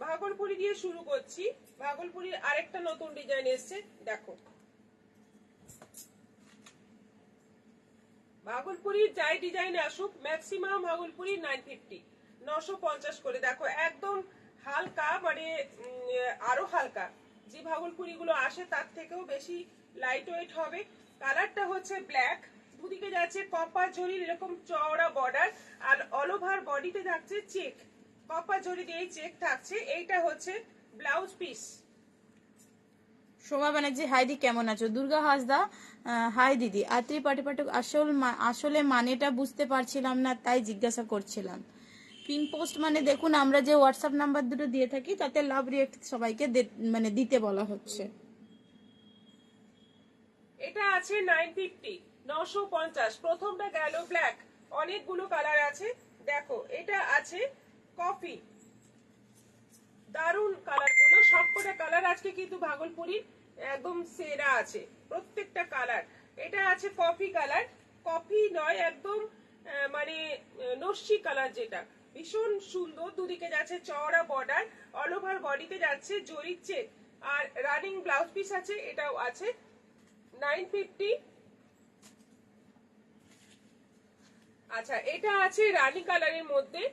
ভাগলপুরি দিয়ে শুরু করছি। ভাগলপুরির আরেকটা নতুন ডিজাইন এসছে, দেখো। ভাগলপুরির যাই ডিজাইন আসুক, ম্যাক্সিমাম ভাগলপুরি 950, 950 করে। দেখো একদম হালকা, মানে আরো হালকা। যে ভাগলপুরি গুলো আসে তার থেকেও বেশি লাইট ওয়েট হবে। কালারটা হচ্ছে ব্ল্যাক, দুদিকে যাচ্ছে কপার জরির এরকম চওড়া বর্ডার, আর অল ওভার বডিতে থাকছে চেক, কপার জরি দিয়ে চেক থাকছে। এইটা হচ্ছে ব্লাউজ পিস। শোভা ব্যানার্জি, হাইদি কেমন আছো? দুর্গা হাসদা, হাই দিদি। আত্রি পাটিপাটক, আসলে মানেটা বুঝতে পারছিলাম না, তাই জিজ্ঞাসা করছিলাম। পিন পোস্ট মানে দেখুন, আমরা যে হোয়াটসঅ্যাপ নাম্বার দুটো দিয়ে থাকি তাতে লাভ রিয়েক্ট সবাইকে মানে দিতে বলা হচ্ছে। এটা আছে 950, 950। প্রথমটা গেল ব্ল্যাক, অনেকগুলো কালার আছে। দেখো এটা আছে কফি, দারুন কালার গুলো, সবকটা কালার আজকে কিন্তু ভাগলপুরি একদম সেরা আছে, প্রত্যেকটা কালার। এটা আছে কফি কালার, কফি নয় একদম মানে নস্যি কালার, যেটা ভীষণ সুন্দর। দুদিকে যাচ্ছে চওড়া বর্ডার, অল ওভার বডিতে যাচ্ছে জরির চেক, আর রানিং ব্লাউজ পিস আছে। এটাও আছে 950। আচ্ছা, এটা আছে রানী কালারের মধ্যে,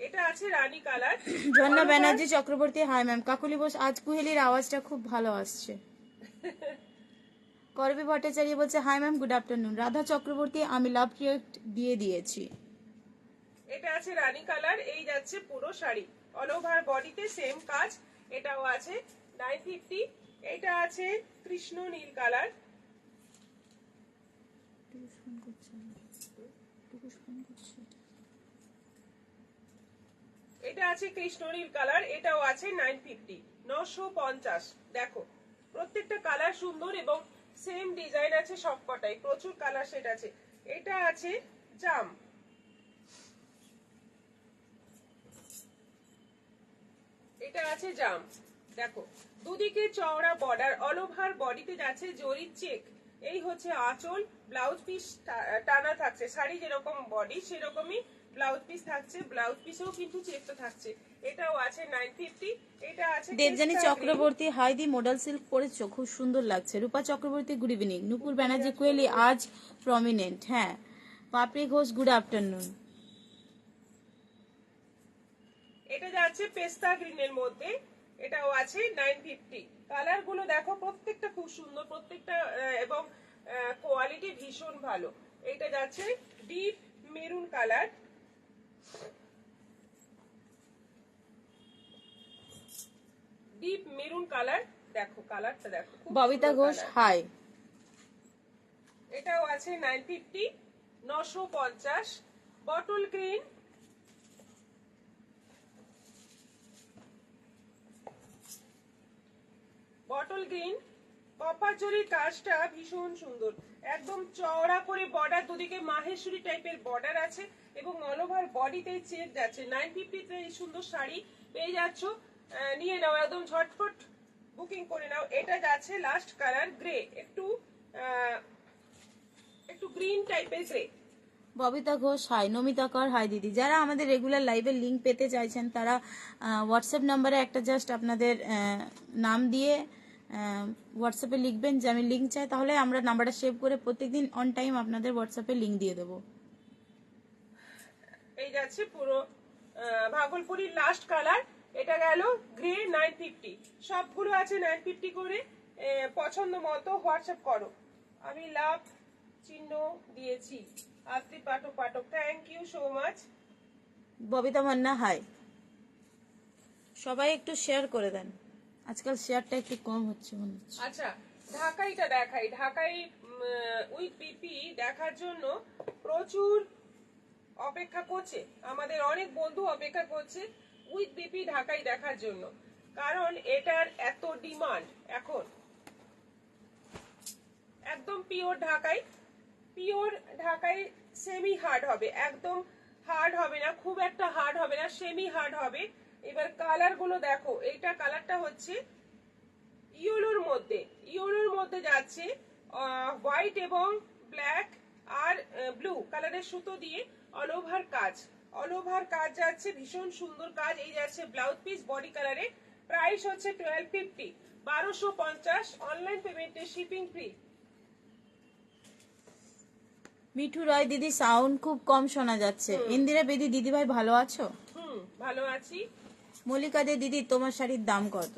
এটা আছে রানী কালার। ঝর্ণা ব্যানার্জি চক্রবর্তী, হাই ম্যাম। কাকুলি বোস, আজ কুহেলির আওয়াজটা খুব ভালো আসছে। করবি ভট্টাচার্য বলছে, hi ma'am, good afternoon. Radha Chakraborty, আমি লাভ রিয়েক্ট দিয়ে দিয়েছি। এটা আছে রানী কালার, এই যাচ্ছে পুরো শাড়ি, অল ওভার বডিতে সেম কাজ। এটাও আছে 950। এটা আছে কৃষ্ণ নীল কালার, এটা আছে কৃষ্ণ নীল কালার, এটাও আছে 950, 950। দেখো প্রত্যেকটা কালার সুন্দর এবং সেম ডিজাইন আছে সবকটাই, প্রচুর কালার সেট আছে। এটা আছে জাম, এটা আছে জাম। দেখো দুদিকে চওড়া বর্ডার, অল ওভার বডিতে যাচ্ছে জরির চেক। এই হচ্ছে আঁচল, ব্লাউজ পিস টানা থাকছে, শাড়ি যেরকম বডি সেরকমই ব্লাউজ পিস থাকছে, ব্লাউজ পিসেও কিন্তু চেকটা থাকছে। এটাও আছে 950। এটা আছে দেবজানী চক্রবর্তী, হাইদি মডেল সিল্ক পরেছো, খুব সুন্দর লাগছে। রূপা চক্রবর্তী, গুড ইভিনিং। নুপুর ব্যানার্জি, কোয়েলি আজ প্রমিনেন্ট। হ্যাঁ। পাপড়ি ঘোষ, গুড আফটারনুন। এটা যাচ্ছে পেস্তা গ্রিনের মধ্যে, এটাও আছে 950। কালার গুলো দেখো প্রত্যেকটা খুব সুন্দর, প্রত্যেকটা এবং কোয়ালিটি ভীষণ ভালো। এটা যাচ্ছে deep maroon colour, deep maroon colour. দেখো কালারটা দেখো, ববিতা ঘোষ, হাই। এটাও আছে 950, 950। Bottle green, bottle green, copper জরির কাজটা ভীষণ সুন্দর, একদম চওড়া করে বর্ডার, দুদিকে মাহেশ্বরী টাইপের বর্ডার আছে এবং অল ওভার বডিতে চেক যাচ্ছে। 950 এই সুন্দর শাড়ি পেয়ে যাচ্ছ, নিয়ে নাও, একদম ঝটফট বুকিং করে নাও। এটা যাচ্ছে লাস্ট কালার গ্রে, একটু গ্রিন টাইপের গ্রে। ববিতা ঘোষ, হাই। নমিতা কর, হাই দিদি। যারা আমাদের রেগুলার লাইভের লিঙ্ক পেতে চাইছেন তারা হোয়াটসঅ্যাপ নাম্বারে একটা জাস্ট আপনাদের নাম দিয়ে হোয়াটসঅ্যাপে লিখবেন যে আমি লিঙ্ক চাই, তাহলে আমরা নাম্বারটা সেভ করে প্রত্যেকদিন অন টাইম আপনাদের হোয়াটসঅ্যাপে লিঙ্ক দিয়ে দেবো। এই যাচ্ছে পুরো ভাগলপুরির লাস্ট কালার, এটা গেল গ্রে 950। সবগুলো আছে 950 করে, পছন্দ মতো হোয়াটসঅ্যাপ করো। আমি লাভ চিহ্ন দিয়েছি। Atri Pathak Pathak, thank you so much. Babita Manna, hi. সবাই একটু শেয়ার করে দেন, আজকাল শেয়ারটা একটু কম হচ্ছে মনে হচ্ছে। আচ্ছা, ঢাকাইটা দেখাই। ঢাকাই উইথ পিপি দেখার জন্য প্রচুর অপেক্ষা করছে, আমাদের অনেক বন্ধু অপেক্ষা করছে উইথ বিপি ঢাকাই দেখার জন্য, কারণ এটার এত ডিমান্ড এখন। একদম পিওর ঢাকাই, পিওর ঢাকাই সেমি হার্ড হবে, একদম হার্ড হবে না, খুব একটা হার্ড হবে না, সেমি হার্ড হবে। এবার কালার গুলো দেখো, এইটা কালারটা হচ্ছে ইয়েলোর মধ্যে, ইয়েলোর মধ্যে যাচ্ছে হোয়াইট এবং ব্ল্যাক, আর ব্লু কালারের সুতো দিয়ে অল ওভার কাজ, অল ওভার কাজ যাচ্ছে, ভীষণ সুন্দর কাজ। এই যাচ্ছে ব্লাউজ পিস বডি কালারে, প্রাইস হচ্ছে 1250, 1250, অনলাইন পেমেন্টে শিপিং ফ্রি। মিঠু রায় দিদি সাউন্ড খুব কম শোনা যাচ্ছে। ইন্দিরা বেদি দিদি ভাই ভালো আছো? ভালো আছি। মল্লিকা দে দিদি তোমার শাড়ির দাম কত?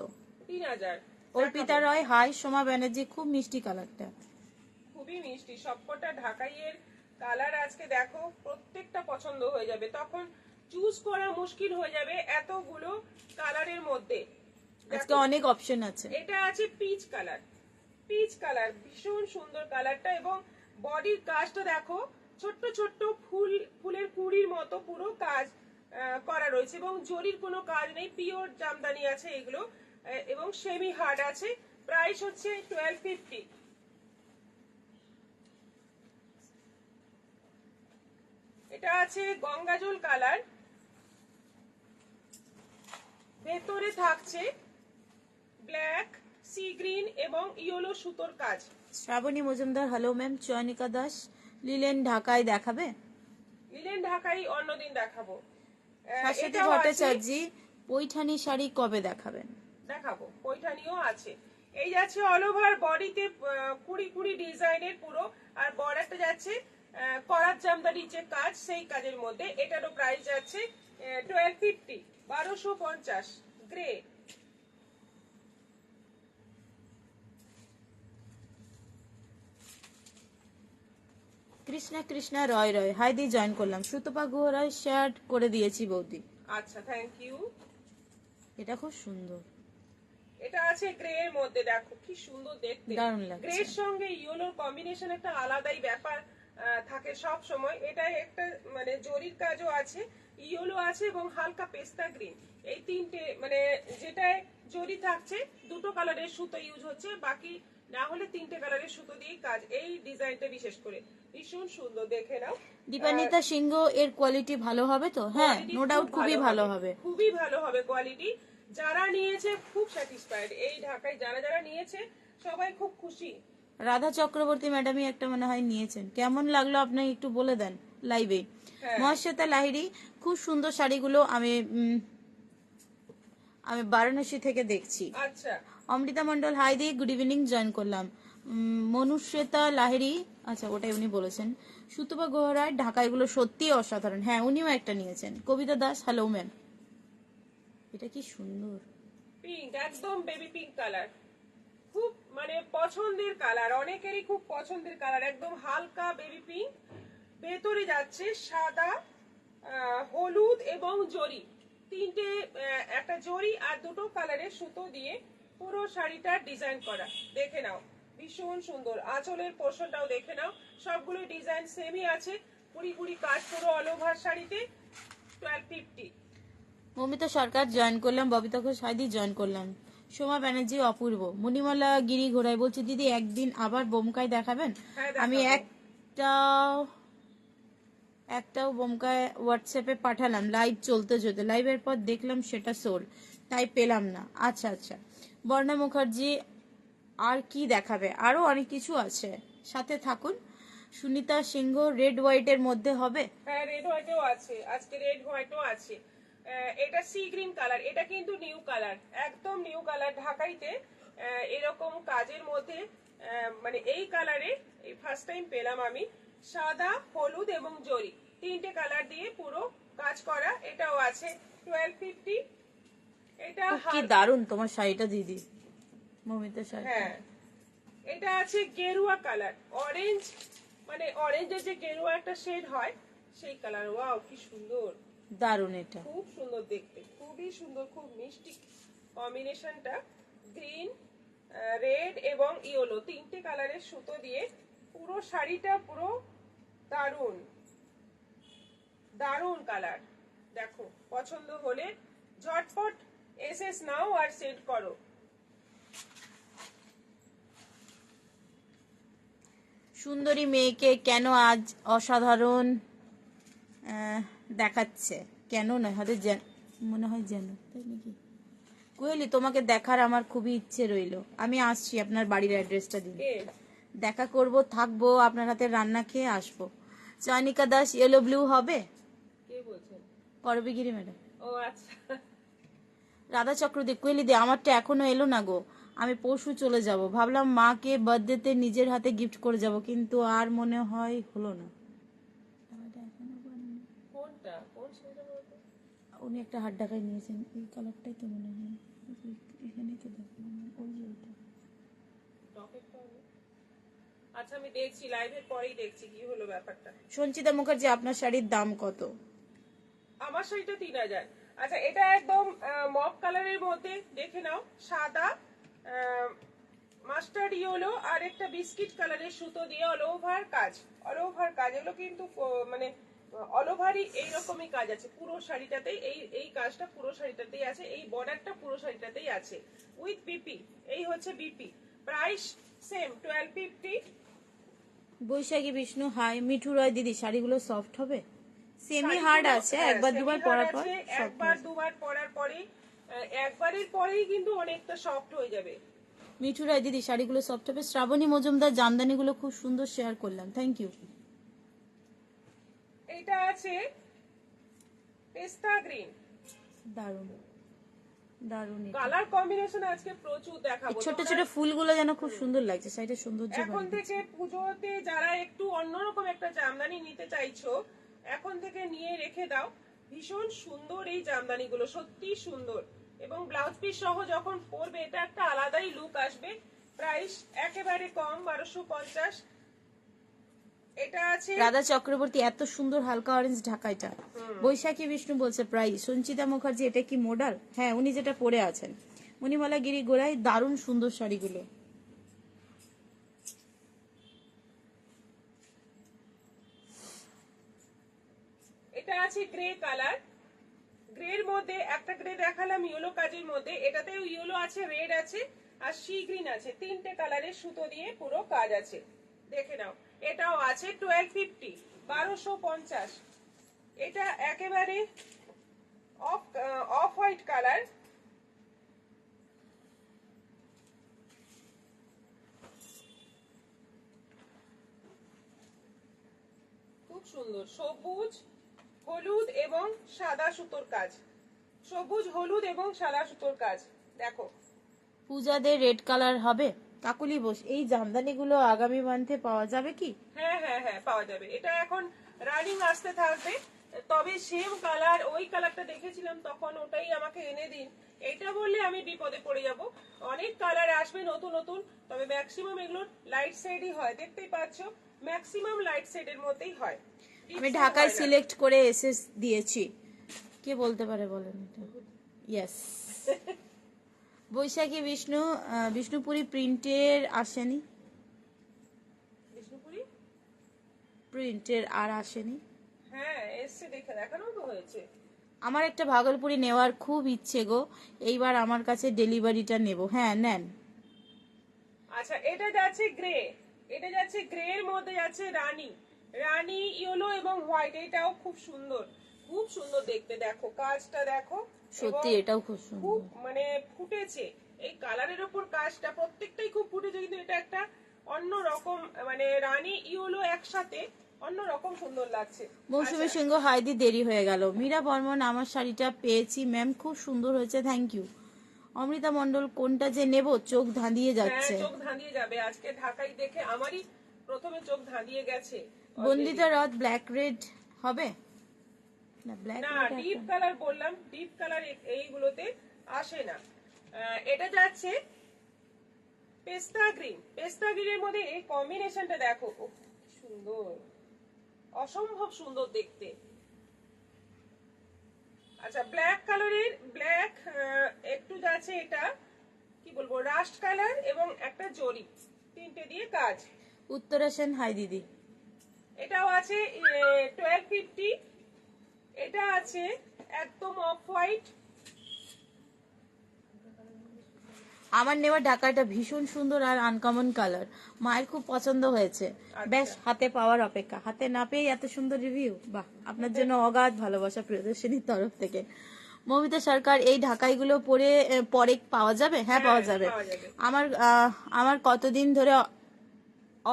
3000। অর্পিতা রয় হাই। সোমা ব্যানার্জি খুব মিষ্টি কালারটা। খুবই মিষ্টি, সবকটা ঢাকাইয়ের কালার আজকে দেখো, প্রত্যেকটা পছন্দ হয়ে যাবে, তখন চুজ করা মুশকিল হয়ে যাবে এতগুলো কালারের মধ্যে। আজকে অনেক অপশন আছে। এটা আছে পিচ কালার, পিচ কালার ভীষণ সুন্দর কালারটা, এবং বডির কাজটা দেখো, ছোট্ট ছোট্ট ফুলের কুড়ির মতো পুরো কাজ করা রয়েছে, এবং জরির কোনো কাজ নেই, পিওর জামদানি আছে এগুলো, এবং সেমি হার্ড আছে। প্রাইস হচ্ছে 1250। এটা আছে গঙ্গাজল কালার, ভেতরে থাকছে ব্ল্যাক, সি গ্রিন এবং ইয়েলো সুতোর কাজ। Shrabani Majumdar hello ma'am. Chayanika Das linen ঢাকায় দেখাবে? লিলেন ঢাকাই অন্যদিন দেখাবো। শাশ্বতী ভট্টাচার্য পৈঠানি শাড়ি কবে দেখাবেন? দেখাবো, পৈঠানিও আছে। এই যাচ্ছে অল ওভার বডিতে কুড়ি কুড়ি ডিজাইনের পুরো, আর বর্ডারটা যাচ্ছে করাত জামদানি যে কাজ, সেই কাজের মধ্যে। এটারও প্রাইস যাচ্ছে 1250, 1250, গ্রে। কৃষ্ণা কৃষ্ণা রয় রয় হাই দি জয়েন করলাম। সুতপা গুহরায় শেয়ার করে দিয়েছি বৌদি। আচ্ছা, থ্যাংক ইউ। এটা খুব সুন্দর। এটা আছে গ্রে এর মধ্যে, দেখো কি সুন্দর দেখতে, দারুণ লাগছে। গ্রে এর সঙ্গে ইয়েলোর কম্বিনেশন একটা আলাদাই ব্যাপার থাকে সব সময়। এটা একটা মানে জরির কাজও আছে, ইয়েলো আছে এবং হালকা পেস্তা গ্রিন, এই তিনটে মানে যেটায় জরি থাকছে, দুটো কালারের সুতো ইউজ হচ্ছে, বাকি না হলে তিনটে কালারের সুতো দিয়ে কাজ। এই ডিজাইনটা বিশেষ করে ভীষণ সুন্দর, দেখে নাও। দীপান্বিতা সিংহ এর কোয়ালিটি ভালো হবে তো? হ্যাঁ, নো ডাউট খুবই ভালো হবে, খুবই ভালো হবে কোয়ালিটি। যারা নিয়েছে খুব স্যাটিসফাইড, এই ঢাকায় যারা যারা নিয়েছে সবাই খুব খুশি। রাধা চক্রবর্তী ম্যাডামই একটা মনে হয় নিয়েছেন। কেমন লাগলো আপনাকে একটু বলে দেন লাইভে। মহাশ্বেতা লাহিড়ী খুব সুন্দর শাড়িগুলো আমি বারাণসী থেকে দেখছি। আচ্ছা, অমৃতা মন্ডল হাই দি গুড ইভিনিং জয়েন করলাম। মনুশ্বেতা লাহিড়ী, আচ্ছা ওটাই উনি বলেছেন। সুতপা গোহরায় ঢাকাইগুলো সত্যি অসাধারণ। হ্যাঁ, উনিও একটা নিয়েছেন। কবিতা দাস হ্যালো ম্যাম। এটা কি সুন্দর, পিঙ্ক, একদম বেবি পিঙ্ক কালার, খুব মানে পছন্দের কালার, অনেকেরই খুব পছন্দের কালার, একদম হালকা বেবি পিঙ্ক। ভেতরে যাচ্ছে সাদা, হলুদ এবং জরি, তিনটে, একটা জরি আর দুটো কালারের সুতো দিয়ে পুরো শাড়িটা ডিজাইন করা। দেখে নাও, ভীষণ সুন্দর। আঁচলের পোর্শনটাও দেখে নাও, সবগুলো ডিজাইন সেমই আছে, কুড়ি কুড়ি কাজ পুরো অল ওভার শাড়িতে। 1250। মমিতা সরকার জয়েন করলাম। ববিতা ঘোষ হাইদি জয়েন করলাম। সোমা ব্যানার্জি অপূর্ব। মণিমালা গিরি ঘোড়ায় বলছি দিদি একদিন আবার বোমকায় দেখাবেন? আমি একটাও বোমকায় হোয়াটসঅ্যাপে পাঠালাম লাইভ চলতে চলতে, লাইভের পর দেখলাম সেটা সোল, তাই পেলাম না। আচ্ছা আচ্ছা। বর্ণা মুখার্জি আর কি দেখাবে? আরো অনেক কিছু আছে, সাথে থাকুন। সুনিতা সিংহ রেড হোয়াইটের মধ্যে হবে? হ্যাঁ, রেড হোয়াইটও আছে, আজকে রেড হোয়াইটও আছে। এটা সি গ্রিন কালার, এটা কিন্তু নিউ কালার, একদম নিউ কালার ঢাকাইতে। এরকম কাজের মধ্যে মানে এই কালারে ফার্স্ট টাইম পেলাম আমি। সাদা, হলুদ এবং জরি, তিনটে কালার দিয়ে পুরো কাজ করা। এটাও আছে 1250। এটা কি দারুন তোমার শাড়িটা দিদি, মমিতা শাড়ি। হ্যাঁ, এটা আছে গেরুয়া কালার, অরেঞ্জ, মানে অরেঞ্জের যে গেরুয়া একটা শেড হয় সেই কালার। ওয়াও, কি সুন্দর, দারুন, এটা খুব সুন্দর দেখতে, খুবই সুন্দর, খুব মিষ্টি কম্বিনেশনটা। গ্রিন, রেড এবং ইয়েলো, তিনটে কালারের সুতো দিয়ে পুরো শাড়িটা পুরো দারুন দারুন কালার। দেখো, পছন্দ হলে ঝটপট এসএস নাও আর সেন্ড করো। সুন্দরী মেয়েকে কেন আজ অসাধারণ দেখাচ্ছে? কেন নয়, হয়তো মনে হয় যেন, তাই নাকি? কোয়েলি তোমাকে দেখার আমার খুবই ইচ্ছে রইল। আমি আসছি, আপনার বাড়ির অ্যাড্রেসটা দিন। দেখা করব, থাকবো, আপনার হাতে রান্না খেয়ে আসবো। চয়নিকা দাস ইয়েলো ব্লু হবে? কে বলছেন? করবিগিরি ম্যাডাম। ও আচ্ছা, রাধা চক্রবর্তী কুইলিদি, আমারটা এখনো এলো না গো, আমি পরশু চলে যাব। ভাবলাম মাকে বার্থডেতে নিজের হাতে গিফট করে যাব, কিন্তু আর মনে হয় হলো না। কোনটা কোন শাড়িটা বলতো? উনি একটা হাত ঢাকায় নিয়েছেন, এই কালারটাই তো মনে হয়, এখানে তো দেখো ওই যে ওটা। টপেরটা আমি- আচ্ছা আমি দেখছি, লাইভের পরেই দেখছি কি হলো ব্যাপারটা। সঞ্চিতা মুখার্জি, আপনার শাড়ির দাম কত? আমার শাড়িটা 3000। আচ্ছা এটা একদম মক কালারের মধ্যে, দেখে নাও, সাদা, মাস্টার্ড ইয়েলো আর একটা বিস্কিট কালারের সুতো দিয়ে অল ওভার কাজ, অল ওভার কাজ। এগুলো কিন্তু মানে অল ওভারই এইরকমই কাজ আছে পুরো শাড়িটাতেই। এই কাজটা পুরো শাড়িটাতেই আছে, এই বর্ডারটা পুরো শাড়িটাতেই আছে উইথ বিপি। এই হচ্ছে বিপি। Price same 1250। বৈশাখী বিষ্ণু হাই। মিঠু রয় দিদি, শাড়িগুলো সফট হবে? সেমি হার্ড আছে, একবার দুবার পরার পর একবার দুবার পরার পরেই, একবারের পরেই কিন্তু অনেকটা সফট হয়ে যাবে। মিঠু রায় দিদি, শাড়িগুলো সফট হবে। শ্রাবণী মজুমদার, জামদানিগুলো খুব সুন্দর, শেয়ার করলাম, থ্যাংক ইউ। এটা আছে পেস্তা গ্রিন, দারুন দারুন। কালার কম্বিনেশন আজকে প্রচুর দেখাবো। ছোট ছোট ফুলগুলো যেন খুব সুন্দর লাগছে, শাড়িটা সৌন্দর্য এখন থেকে পুজোতে যারা একটু অন্যরকম একটা জামদানি নিতে চাইছো, এখন থেকে নিয়ে রেখে দাও। ভীষণ সুন্দর এই জামদানিগুলো, সত্যি সুন্দর। এবং ব্লাউজ পিস সহ যখন পরবে এটা একটা আলাদাই লুক আসবে। প্রাইস একেবারে কম, 1250। এটা আছে রাধা চক্রবর্তী, এত সুন্দর হালকা অরেঞ্জ ঢাকাইটা। বৈশাখী বিষ্ণু বলছে প্রাইস। সঞ্চিতা মুখার্জি, এটা কি মডেল? হ্যাঁ, উনি যেটা পরে আছেন। মণিমালা গিরি গোড়াই, দারুণ সুন্দর শাড়িগুলো। এটা আছে গ্রে কালার, গ্রের মধ্যে একটা গ্রে দেখালাম ইয়েলো কাজের মধ্যে, এটাতেও ইয়েলো আছে, রেড আছে আর সি গ্রিন আছে। তিনটে কালারের সুতো দিয়ে পুরো কাজ আছে, দেখে নাও। এটাও আছে 1250, 1250। এটা একেবারে অফ হোয়াইট কালার, খুব সুন্দর, সবুজ হলুদ এবং সাদা সুতোর কাজ, সবুজ হলুদ এবং সাদা সুতোর কাজ। দেখো পূজাদের রেড কালার হবে? কাকুলি বোস, এই জামদানিগুলো আগামী মান্থে পাওয়া যাবে কি? হ্যাঁ হ্যাঁ হ্যাঁ পাওয়া যাবে। এটা এখন রানিং আসতে থাকবে, তবে সেম কালার, ওই কালারটা দেখেছিলাম তখন, ওটাই আমাকে এনে দিন। এটা বললে আমি বিপদে পড়ে যাব। অনেক কালার আসবে নতুন নতুন, তবে ম্যাক্সিমাম এগুলো লাইট শেডই হয়, দেখতেই পাচ্ছ, ম্যাক্সিমাম লাইট শেডের মধ্যেই হয়। আমি ঢাকায় সিলেক্ট করে এসএস দিয়েছি। কে বলতে পারে বলেন এটা? ইয়েস। বৈশাখী বিষ্ণু, বিষ্ণুপুরি প্রিন্টের আসেনি? বিষ্ণুপুরি প্রিন্টের আর আসেনি? হ্যাঁ এসছে, দেখে দেখানো তো হয়েছে। আমার একটা ভাগলপুরি নেওয়ার খুব ইচ্ছে গো, এইবার আমার কাছে ডেলিভারিটা নেব। হ্যাঁ নেন। আচ্ছা এটা যাচ্ছে গ্রে, এটা যাচ্ছে গ্রে এর মধ্যে যাচ্ছে রানী, রানী ইয়েলো এবং হোয়াইট। এটাও খুব সুন্দর, খুব সুন্দর দেখতে। দেখো কাজটা দেখো, সত্যি এবং এটাও খুব সুন্দর। খুব মানে ফুটেছে এই কালারের ওপর কাজটা, প্রত্যেকটাই খুব ফুটেছে। কিন্তু এটা একটা অন্য রকম, মানে রানী ইয়েলো একসাথে অন্য রকম সুন্দর লাগছে। মৌসুমী সিংহ, হাইদি দেরি হয়ে গেল। মীরা বর্মন, আমার শাড়িটা পেয়েছি ম্যাম, খুব সুন্দর হয়েছে, থ্যাংক ইউ। অমৃতা মন্ডল, কোনটা যে নেব, চোখ ধাঁধিয়ে হ্যাঁ যাচ্ছে। চোখ ধাঁধিয়ে যাবে, আজকে ঢাকায় দেখে আমারই প্রথমে চোখ ধাঁধিয়ে গেছে। বন্দিতা রথ, ব্ল্যাক রেড হবে না? ব্ল্যাক না রেড ডিপ কালার বললাম, ডিপ কালার এইগুলোতে আসে না। এটা যাচ্ছে পেস্তা গ্রিন, পেস্তা গ্রিনের মধ্যে এই কম্বিনেশনটা দেখো, কি সুন্দর, অসম্ভব সুন্দর দেখতে। আচ্ছা ব্ল্যাক কালারের, ব্ল্যাক একটু যাচ্ছে, এটা কি বলবো, রাস্ট কালার এবং একটা জরি, তিনটে দিয়ে কাজ। উত্তরা সেন, হাই দিদি। এটাও আছে 1250। এটা আছে একদম অফ হোয়াইট। আমার নেওয়া ঢাকাটা ভীষণ সুন্দর আর আনকমন কালার, মায়ের খুব পছন্দ হয়েছে। বেশ, হাতে পাওয়ার অপেক্ষা, হাতে না পেয়ে এত সুন্দর রিভিউ, বাহ, আপনার জন্য অগাধ ভালোবাসা প্রিয়দর্শিনীর তরফ থেকে। মমিতা সরকার, এই ঢাকাইগুলো পরে পাওয়া যাবে? হ্যাঁ পাওয়া যাবে। আমার কতদিন ধরে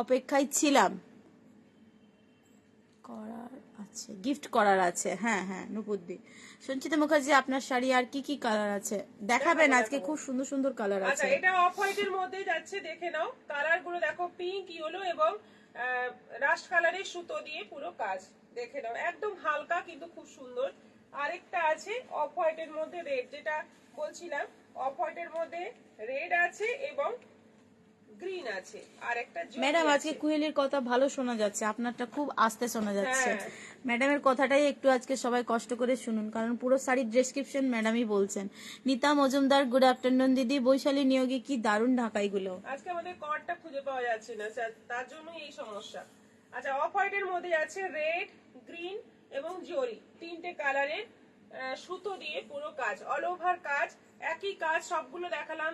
অপেক্ষায় ছিলাম করার আছে, গিফট করার আছে। হ্যাঁ হ্যাঁ নুপুদ্দি, সঞ্চিতা মুখার্জি আপনার শাড়ি আর কি কি কালার আছে দেখাবেন? আজকে খুব সুন্দর সুন্দর কালার আচ্ছা, আছে। এটা অফ হোয়াইটের মধ্যে যাচ্ছে, দেখে নাও। কালার গুলো দেখো, পিঙ্ক, ইয়েলো এবং রাস্ট কালারের সুতো দিয়ে পুরো কাজ, দেখে নাও। একদম হালকা কিন্তু খুব সুন্দর। আরেকটা আছে অফ হোয়াইটের মধ্যে রেড, যেটা বলছিলাম, অফ হোয়াইটের মধ্যে রেড আছে এবং গ্রিন আছে। আর একটা ম্যাডাম আজকে কুহেলির কথা ভালো শোনা যাচ্ছে, আপনারটা খুব আস্তে শোনা যাচ্ছে। হ্যাঁ। ম্যাডামের কথাটাই একটু আজকে সবাই কষ্ট করে শুনুন, কারণ পুরো শাড়ির ডেসক্রিপশন ম্যাডামই বলছেন। নিতা মজুমদার, গুড আফটারনুন দিদি। বৈশালী নিয়োগে কি দারুণ ঢাকাইগুলো। আজকে আমাদের কর্ডটা খুঁজে পাওয়া যাচ্ছে না, তার জন্য এই সমস্যা। আচ্ছা, অফ হোয়াইটের মধ্যে আছে রেড, গ্রিন এবং জরি, তিনটে কালারের সুতো দিয়ে পুরো কাজ, অল ওভার কাজ, একই কাজ সবগুলো দেখালাম।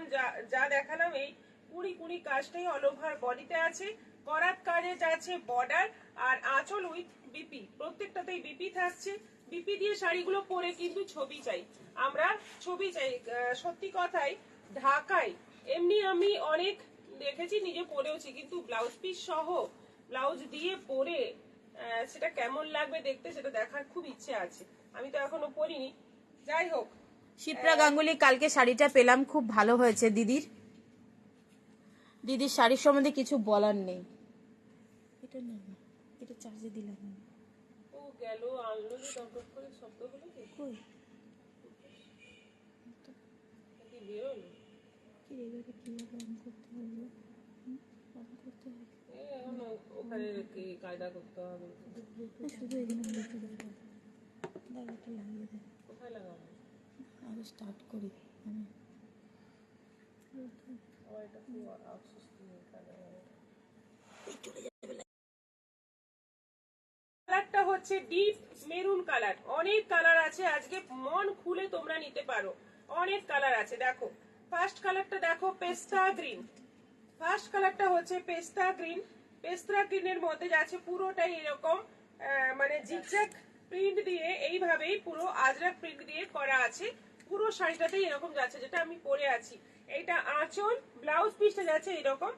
যা দেখালাম এই কুড়ি কুড়ি কাজটাই অল ওভার বডিতে আছে। করাত কাজে যাচ্ছে বর্ডার আর আঁচল উইথ বিপি, প্রত্যেকটাতেই বিপি থাকছে। বিপি দিয়ে শাড়িগুলো পরে কিন্তু ছবি চাই, আমরা ছবি চাই। সত্যি কথাই, ঢাকায় এমনি আমি অনেক দেখেছি, নিজে পরেওছি, কিন্তু ব্লাউজ পিস সহ ব্লাউজ দিয়ে পরে সেটা কেমন লাগবে দেখতে, সেটা দেখার খুব ইচ্ছে আছে। আমি তো এখনো পরিনি, যাই হোক। শিপ্রা গাঙ্গুলি, কালকে শাড়িটা পেলাম, খুব ভালো হয়েছে দিদির। দিদির শাড়ির সম্বন্ধে কিছু বলার নেই। এটা না, এটা চার্জে দিলাম। ও গেল, আনলো যে দরকার করে শব্দ হলো কি? কই কি বেরোলো? কি এবারে কিভাবে অন করতে হবে? অন করতে হবে এখন ওখানে কি কায়দা করতে হবে? শুধু এখানে ব্লুটুথ দাঁড়াটা লাগিয়ে দেয়। কোথায় লাগাবো? আগে স্টার্ট করি আমি। আমার এটা খুব আফসোস নিয়ে কালারটা হচ্ছে ডিপ মেরুন কালার। অনেক কালার আছে, আজকে মন খুলে তোমরা নিতে পারো, অনেক কালার আছে। দেখো ফার্স্ট কালারটা দেখো, পেস্তা গ্রিন। ফার্স্ট কালারটা হচ্ছে পেস্তা গ্রিন। পেস্তা গ্রিনের মধ্যে যাচ্ছে পুরোটাই এরকম মানে জিগজ্যাগ প্রিন্ট দিয়ে, এইভাবেই পুরো আজরাক প্রিন্ট দিয়ে করা আছে। পুরো শাড়িটাতেই এরকম যাচ্ছে, যেটা আমি পরে আছি। এইটা আঁচল, ব্লাউজ পিসটা যাচ্ছে এরকম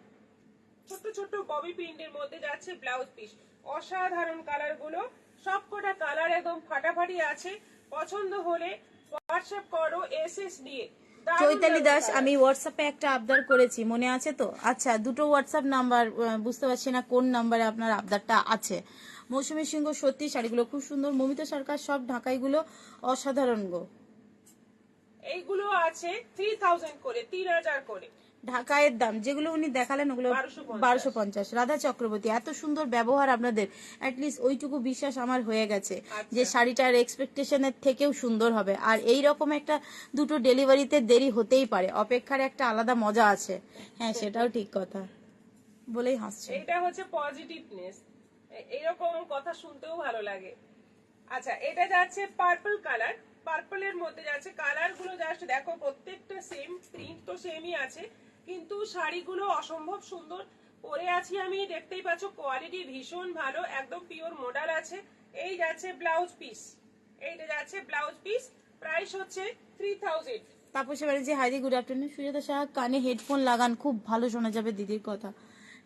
ছোট ছোট ববি প্রিন্টের মধ্যে যাচ্ছে ব্লাউজ পিস। অসাধারণ কালার গুলো, সবকটা কালার একদম ফাটাফাটি আছে। পছন্দ হলে হোয়াটসঅ্যাপ করো এসএস দিয়ে। চৈতালি দাস, আমি হোয়াটসঅ্যাপে একটা আবদার করেছি, মনে আছে তো? আচ্ছা, দুটো হোয়াটসঅ্যাপ নাম্বার, বুঝতে পারছি না কোন নাম্বারে আপনার আবদারটা আছে। মৌসুমী সিংহ, সত্যি শাড়িগুলো খুব সুন্দর। মমিতা সরকার, সব ঢাকাইগুলো অসাধারণ গো। এইগুলো আছে 3000 করে, 3000 করে ঢাকায়ের দাম যেগুলো উনি দেখালেন ওগুলো 1250। রাধা চক্রবর্তী, এত সুন্দর ব্যবহার আপনাদের, অ্যাটলিস্ট ওইটুকু বিশ্বাস আমার হয়ে গেছে যে শাড়িটার এক্সপেকটেশনের থেকেও সুন্দর হবে। আর এই রকম একটা দুটো ডেলিভারিতে দেরি হতেই পারে, অপেক্ষার একটা আলাদা মজা আছে। হ্যাঁ, সেটাও ঠিক কথা বলেই হাসছে। এটা হচ্ছে পজিটিভনেস, এইরকম কথা শুনতেও ভালো লাগে। আচ্ছা, এটা যাচ্ছে পার্পল কালার। পার্পলের মধ্যে যাচ্ছে, কালার গুলো জাস্ট দেখো, প্রত্যেকটা সেম, প্রিন্ট তো সেমই আছে, কিন্তু শাড়িগুলো অসম্ভব সুন্দর। পরে আছি আমি, দেখতেই পাচ্ছ, কোয়ালিটি ভীষণ ভালো, একদম পিওর মডেল আছে। এই যাচ্ছে ব্লাউজ পিস, এইটা যাচ্ছে ব্লাউজ পিস, প্রাইস হচ্ছে 3000। তাপসী ব্যানার্জি, হাইদি, গুড আফটারনুন। সুজাতা সাহা, কানে হেডফোন লাগান, খুব ভালো শোনা যাবে দিদির কথা।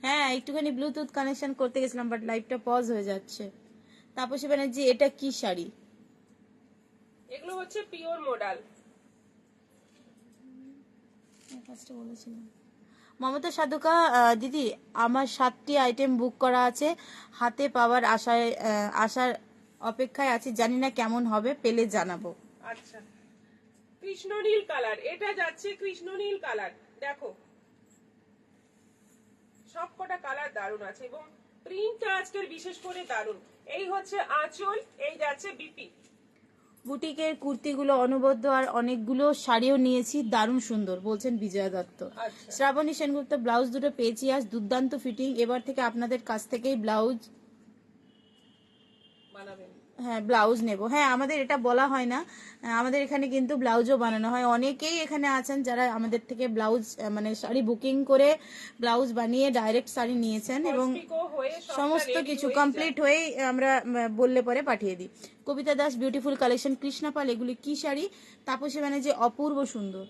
হ্যাঁ, একটুখানি ব্লুটুথ কানেকশন করতে গেছিলাম, বাট লাইভটা পজ হয়ে যাচ্ছে। তাপসী ব্যানার্জি, এটা কি শাড়ি? এগুলো হচ্ছে পিওর মডেল। ফার্স্টে বলেছিলাম। মমতা সাধুকা, দিদি আমার 7টি আইটেম বুক করা আছে, হাতে পাওয়ার আশার অপেক্ষায় আছি, জানি না কেমন হবে, পেলে জানাবো। আচ্ছা, কৃষ্ণনীল কালার, এটা যাচ্ছে কৃষ্ণনীল কালার। দেখো সবকটা কালার দারুণ আছে এবং প্রিন্টটা আজকের বিশেষ করে দারুণ। এই হচ্ছে আঁচল, এই যাচ্ছে বিপি। বুটিকের কুর্তিগুলো অনবদ্য, আর অনেকগুলো শাড়িও নিয়েছি, দারুণ সুন্দর বলছেন বিজয়া দত্ত। আচ্ছা, শ্রাবণী সেনগুপ্ত, ব্লাউজ দুটো পেয়েছি আজ, দুর্দান্ত ফিটিং। এবার থেকে আপনাদের কাছ থেকেই ব্লাউজ বানাবেন? হ্যাঁ, ব্লাউজ নেব। হ্যাঁ, আমাদের এটা বলা হয় না, আমাদের এখানে কিন্তু ব্লাউজও বানানো হয়। অনেকেই এখানে আছেন যারা আমাদের থেকে ব্লাউজ মানে শাড়ি বুকিং করে ব্লাউজ বানিয়ে ডাইরেক্ট শাড়ি নিয়েছেন, এবং সমস্ত কিছু কমপ্লিট হয়ে আমরা বললে পরে পাঠিয়ে দিই। কবিতা দাস, বিউটিফুল কালেকশন। কৃষ্ণা পাল, এগুলি কি শাড়ি? তাপসী ব্যানার্জি, অপূর্ব সুন্দর।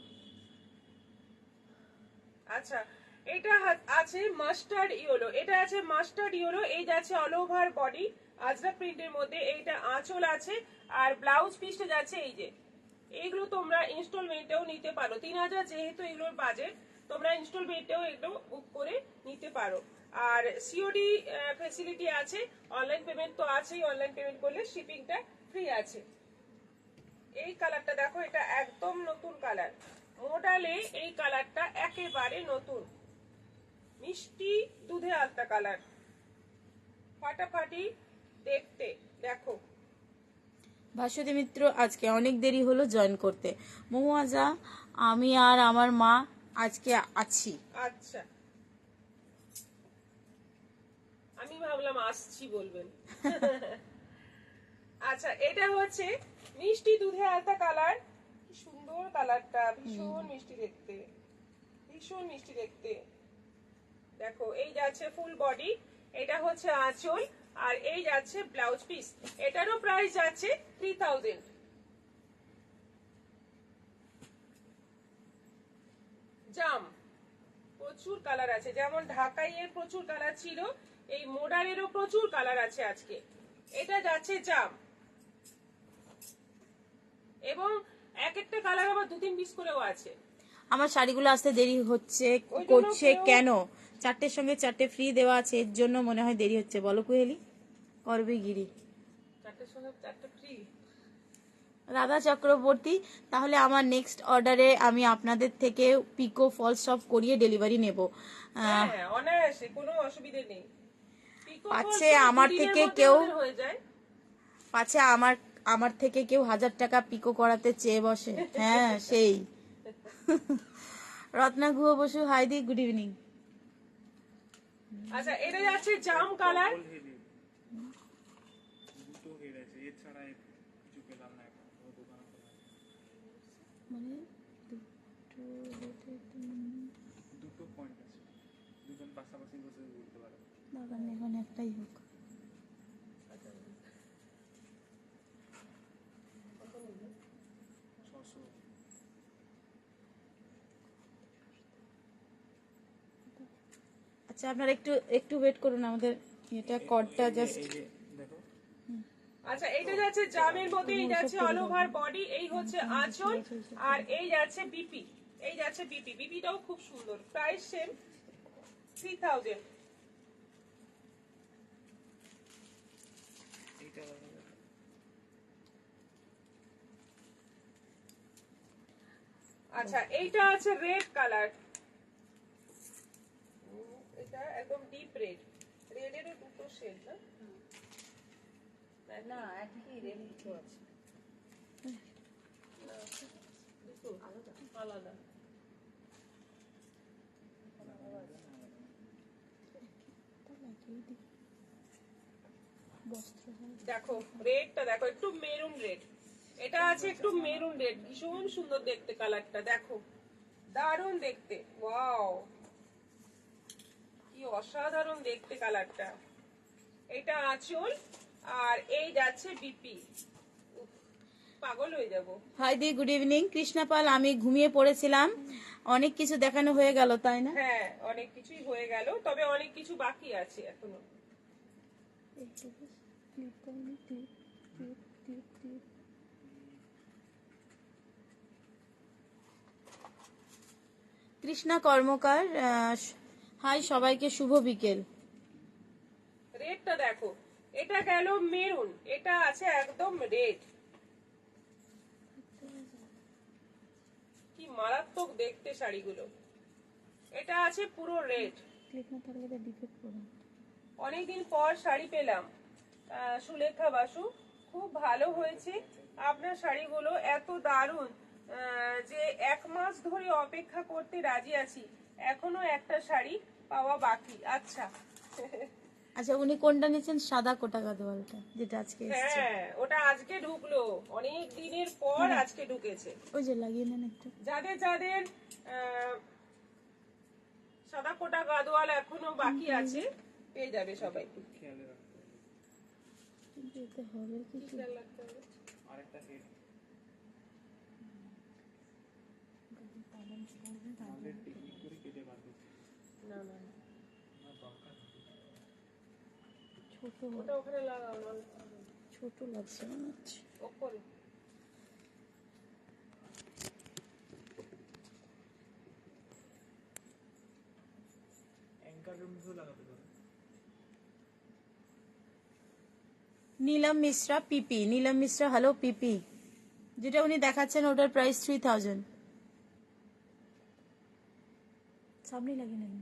আচ্ছা, এটা আছে মাস্টার্ড ইয়েলো, এটা আছে মাস্টার্ড ইয়েলো, এই যাচ্ছে অল ওভার বডি আজরা প্রিন্টের মধ্যে, এইটা আঁচল আছে আর ব্লাউজ পিসটা যাচ্ছে এই যে। এইগুলো তোমরা ইনস্টলমেন্টেও নিতে পারো, 3000 যেহেতু এগুলোর বাজেট, তোমরা ইনস্টলমেন্টেও এগুলো বুক করে নিতে পারো। আর সিওডি ফ্যাসিলিটি আছে, অনলাইন পেমেন্ট তো আছেই, অনলাইন পেমেন্ট করলে শিপিংটা ফ্রি আছে। এই কালারটা দেখো, এটা একদম নতুন কালার, মডেলে এই কালারটা একেবারে নতুন, মিষ্টি দুধে আলতা কালার, ফাটাফাটি দেখতে। দেখো ভাস্বতী মিত্র আজকে অনেক দেরি হলো জয়েন করতে। মহুয়াজা, আমি আর আমার মা আজকে আছি। আচ্ছা, আমি ভাবলাম আসছি বলবেন। আচ্ছা, এটা হচ্ছে মিষ্টি দুধে আলতা কালার, কি সুন্দর কালারটা, ভীষণ মিষ্টি দেখতে, ভীষণ মিষ্টি দেখতে। দেখো এই যাচ্ছে ফুল বডি, এটা হচ্ছে আঁচল, আর এই যাচ্ছে ব্লাউজ পিস। এটারও প্রাইস যাচ্ছে 3000। জাম প্রচুর কালার আছে, যেমন ঢাকাইয়ের প্রচুর কালার ছিল, এই মোডালেরও প্রচুর কালার আছে আজকে। এটা যাচ্ছে জাম, এবং এক একটা কালার আবার 2-3 পিস করেও আছে। আমার শাড়িগুলো আসতে দেরি হচ্ছে ওই জন্য করছে কেউ- কেন? 4টের সঙ্গে 4টে ফ্রি দেওয়া আছে, এর জন্য মনে হয় দেরি হচ্ছে। বলো কুহেলি, করবে গিরি। 4টের সঙ্গে 4টা ফ্রি। রাধা চক্রবর্তী, তাহলে আমার নেক্সট অর্ডারে আমি আপনাদের থেকে পিকো ফলস সব করিয়ে ডেলিভারি নেব। হ্যাঁ, অনায়াসে, কোনো অসুবিধে নেই। পিকো পাচ্ছে ফলস আমার দুদিনের থেকে মধ্যে কেউ আমাদের হয়ে যায়। পাছে আমার থেকে কেউ 1000 টাকা পিকো করাতে চেয়ে বসে। হ্যাঁ সেই। রত্না গুহ বসু, হাইদি, গুড ইভিনিং। আচ্ছা, এটা যাচ্ছে জাম কালার, দুটো হেড আছে, এছাড়া কিছু পেলাম না এখন, ও দোকানে খোলা আছে। মানে দুটো পয়েন্ট আছে, দুজন পাশাপাশি বসে বলতে পারে। বাগান এখন একটাই হোক। ছশো। আচ্ছা আপনারা একটু একটু ওয়েট করুন, আমাদের এটা কর্ডটা জাস্ট। এই যে দেখো, আচ্ছা এটা যাচ্ছে জামের মধ্যে, এই যাচ্ছে অল ওভার বডি, এই হচ্ছে আঁচল, আর এই যাচ্ছে বিপি, এই যাচ্ছে বিপি। বিপিটাও খুব সুন্দর, প্রাইস সেম 3000। এইটা দেখা যাবে। আচ্ছা, এইটা আছে রেড কালার, এটা একদম ডিপ রেড, রেডেরও দুটো শেড না? না, একই রেড দুটো আছে, না দুটো আলাদা আলাদা। দেখো রেডটা দেখো, একটু মেরুন রেড, এটা আছে একটু মেরুন রেড, ভীষণ সুন্দর দেখতে কালারটা, দেখো দারুণ দেখতে, ওয়াও কি অসাধারণ দেখতে কালারটা। এটা আঁচল, আর এই যাচ্ছে বিপি, পাগল হয়ে যাব। হাইদি, গুড ইভিনিং। কৃষ্ণা পাল, আমি ঘুমিয়ে পড়েছিলাম, অনেক কিছু দেখানো হয়ে গেল তাই না? হ্যাঁ, অনেক কিছুই হয়ে গেল, তবে অনেক কিছু বাকি আছে এখনো। কৃষ্ণা কর্মকার, হাই সবাইকে, শুভ বিকেল। রেডটা দেখো, এটা গেল মেরুন, এটা আছে একদম রেড, কি মারাত্মক দেখতে শাড়িগুলো। এটা আছে পুরো রেড, অনেকদিন পর শাড়ি পেলাম, সুলেখা বাসু, খুব ভালো হয়েছে আপনার শাড়িগুলো, এত দারুণ যে 1 মাস ধরে অপেক্ষা করতে রাজি আছি, এখনো একটা শাড়ি পাওয়া বাকি। আচ্ছা আচ্ছা উনি কোনটা নিয়েছেন? সাদা কোটা গাদোয়ালটা যেটা আজকে এসেছে। হ্যাঁ, ওটা আজকে ঢুকলো, অনেক দিনের পর আজকে ঢুকেছে। ওই যে লাগিয়ে নেন একটু। যাদের যাদের সাদা কোটা গাদোয়াল এখনো বাকি আছে, পেয়ে যাবে সবাই। খেয়ালে রাখতে হবে। কিন্তু এতে হবে কি? খেয়াল রাখতে হবে। আরেকটা হেড, নাহলে টেকনিক করে কেটে বার করতে হবে। না না না। ছোট ওটা ওখানে লাগাও না, ছোট লাগছে মনে হচ্ছে। ওপরে। অ্যাঙ্কারের মধ্যেও লাগাতে পারো। নীলম মিশ্রা পিপি, নীলম মিশ্রা হ্যালো পিপি, যেটা উনি দেখাচ্ছেন ওটার প্রাইস 3000। সামনে লাগিয়ে নেন।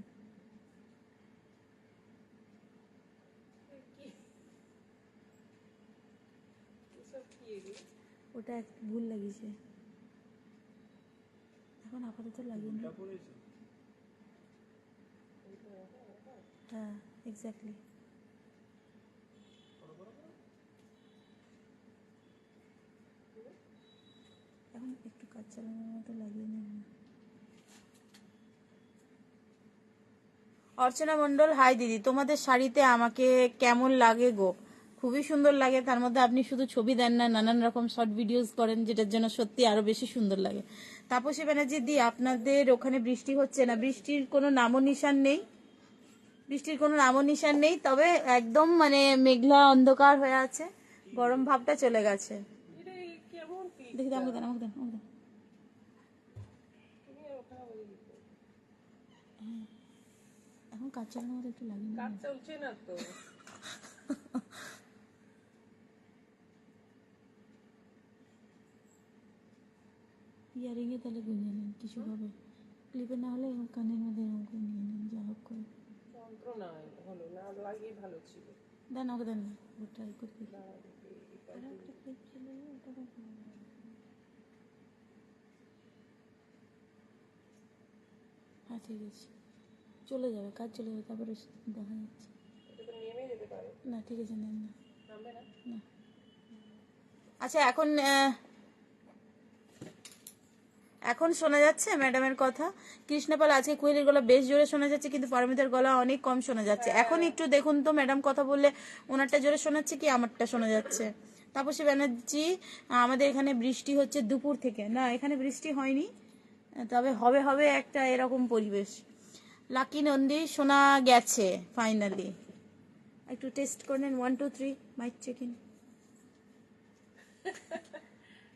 এসব কি এগুলো? ওটা এক ভুল লাগিয়েছে, এখন আপাতত লাগিয়ে নিন। এটা পড়েছে। হ্যাঁ এক্স্যাক্টলি। এখন একটু কাজ চালানোর মতো লাগিয়ে নিন না। অর্চনা মণ্ডল, হাই দিদি, তোমাদের শাড়িতে আমাকে কেমন লাগে গো? খুবই সুন্দর লাগে, তার মধ্যে আপনি শুধু ছবি দেন না, নানান রকম শর্ট ভিডিওস করেন, যেটার জন্য সত্যি আরো বেশি সুন্দর লাগে। তাপসী ব্যানার্জি দি, আপনাদের ওখানে বৃষ্টি হচ্ছে না? বৃষ্টির কোনো নামও নিশান নেই, বৃষ্টির কোনো নামও নিশান নেই, তবে একদম মানে মেঘলা অন্ধকার হয়ে আছে, গরম ভাবটা চলে গেছে। এটা কেমন পিস? দেখি দাম, আমাকে দেন, আমাকে দেন, আমাকে দেন। তুমি আর ওখানে বলে দিতে। এখন কাজ চালানোর মতো একটু লাগিয়ে কাজ নিন। চলছে না তো। ইয়ারিং এ তাহলে গুঁজে নিন, কিছু হবে ক্লিপে, না হলে এরকম কানের মধ্যে এরকম করে নিয়ে নিন, যা হোক করে যন্ত্রণা হলো না, লাগিয়ে ভালো ছিল। দেন, আমাকে দেন, ট্রাই করে দেখি। দাঁড়াও দেখি, এটা আর একটা ক্লিপ ছিল, ওটা দেখো। হ্যাঁ ঠিক আছে, চলে যাবে, কাজ চলে যাবে, তারপরে দেখা যাচ্ছে। এটা তো নেমে যেতে পারে। না ঠিক আছে, নেন না। নামবে না? না। আচ্ছা এখন এখন শোনা যাচ্ছে ম্যাডামের কথা? কৃষ্ণপাল, আজকে কোয়েলের গলা বেশ জোরে শোনা যাচ্ছে, কিন্তু পারমিতার গলা অনেক কম শোনা যাচ্ছে। এখন একটু দেখুন তো ম্যাডাম কথা বললে ওনারটা জোরে শোনাচ্ছে কি আমারটা শোনা যাচ্ছে? তাপসী ব্যানার্জি, আমাদের এখানে বৃষ্টি হচ্ছে দুপুর থেকে। না, এখানে বৃষ্টি হয়নি, তবে হবে হবে একটা এরকম পরিবেশ। লাকি নন্দী, শোনা গেছে ফাইনালি। একটু টেস্ট করে নেন, 1 2 3 মাইক চেক ইন।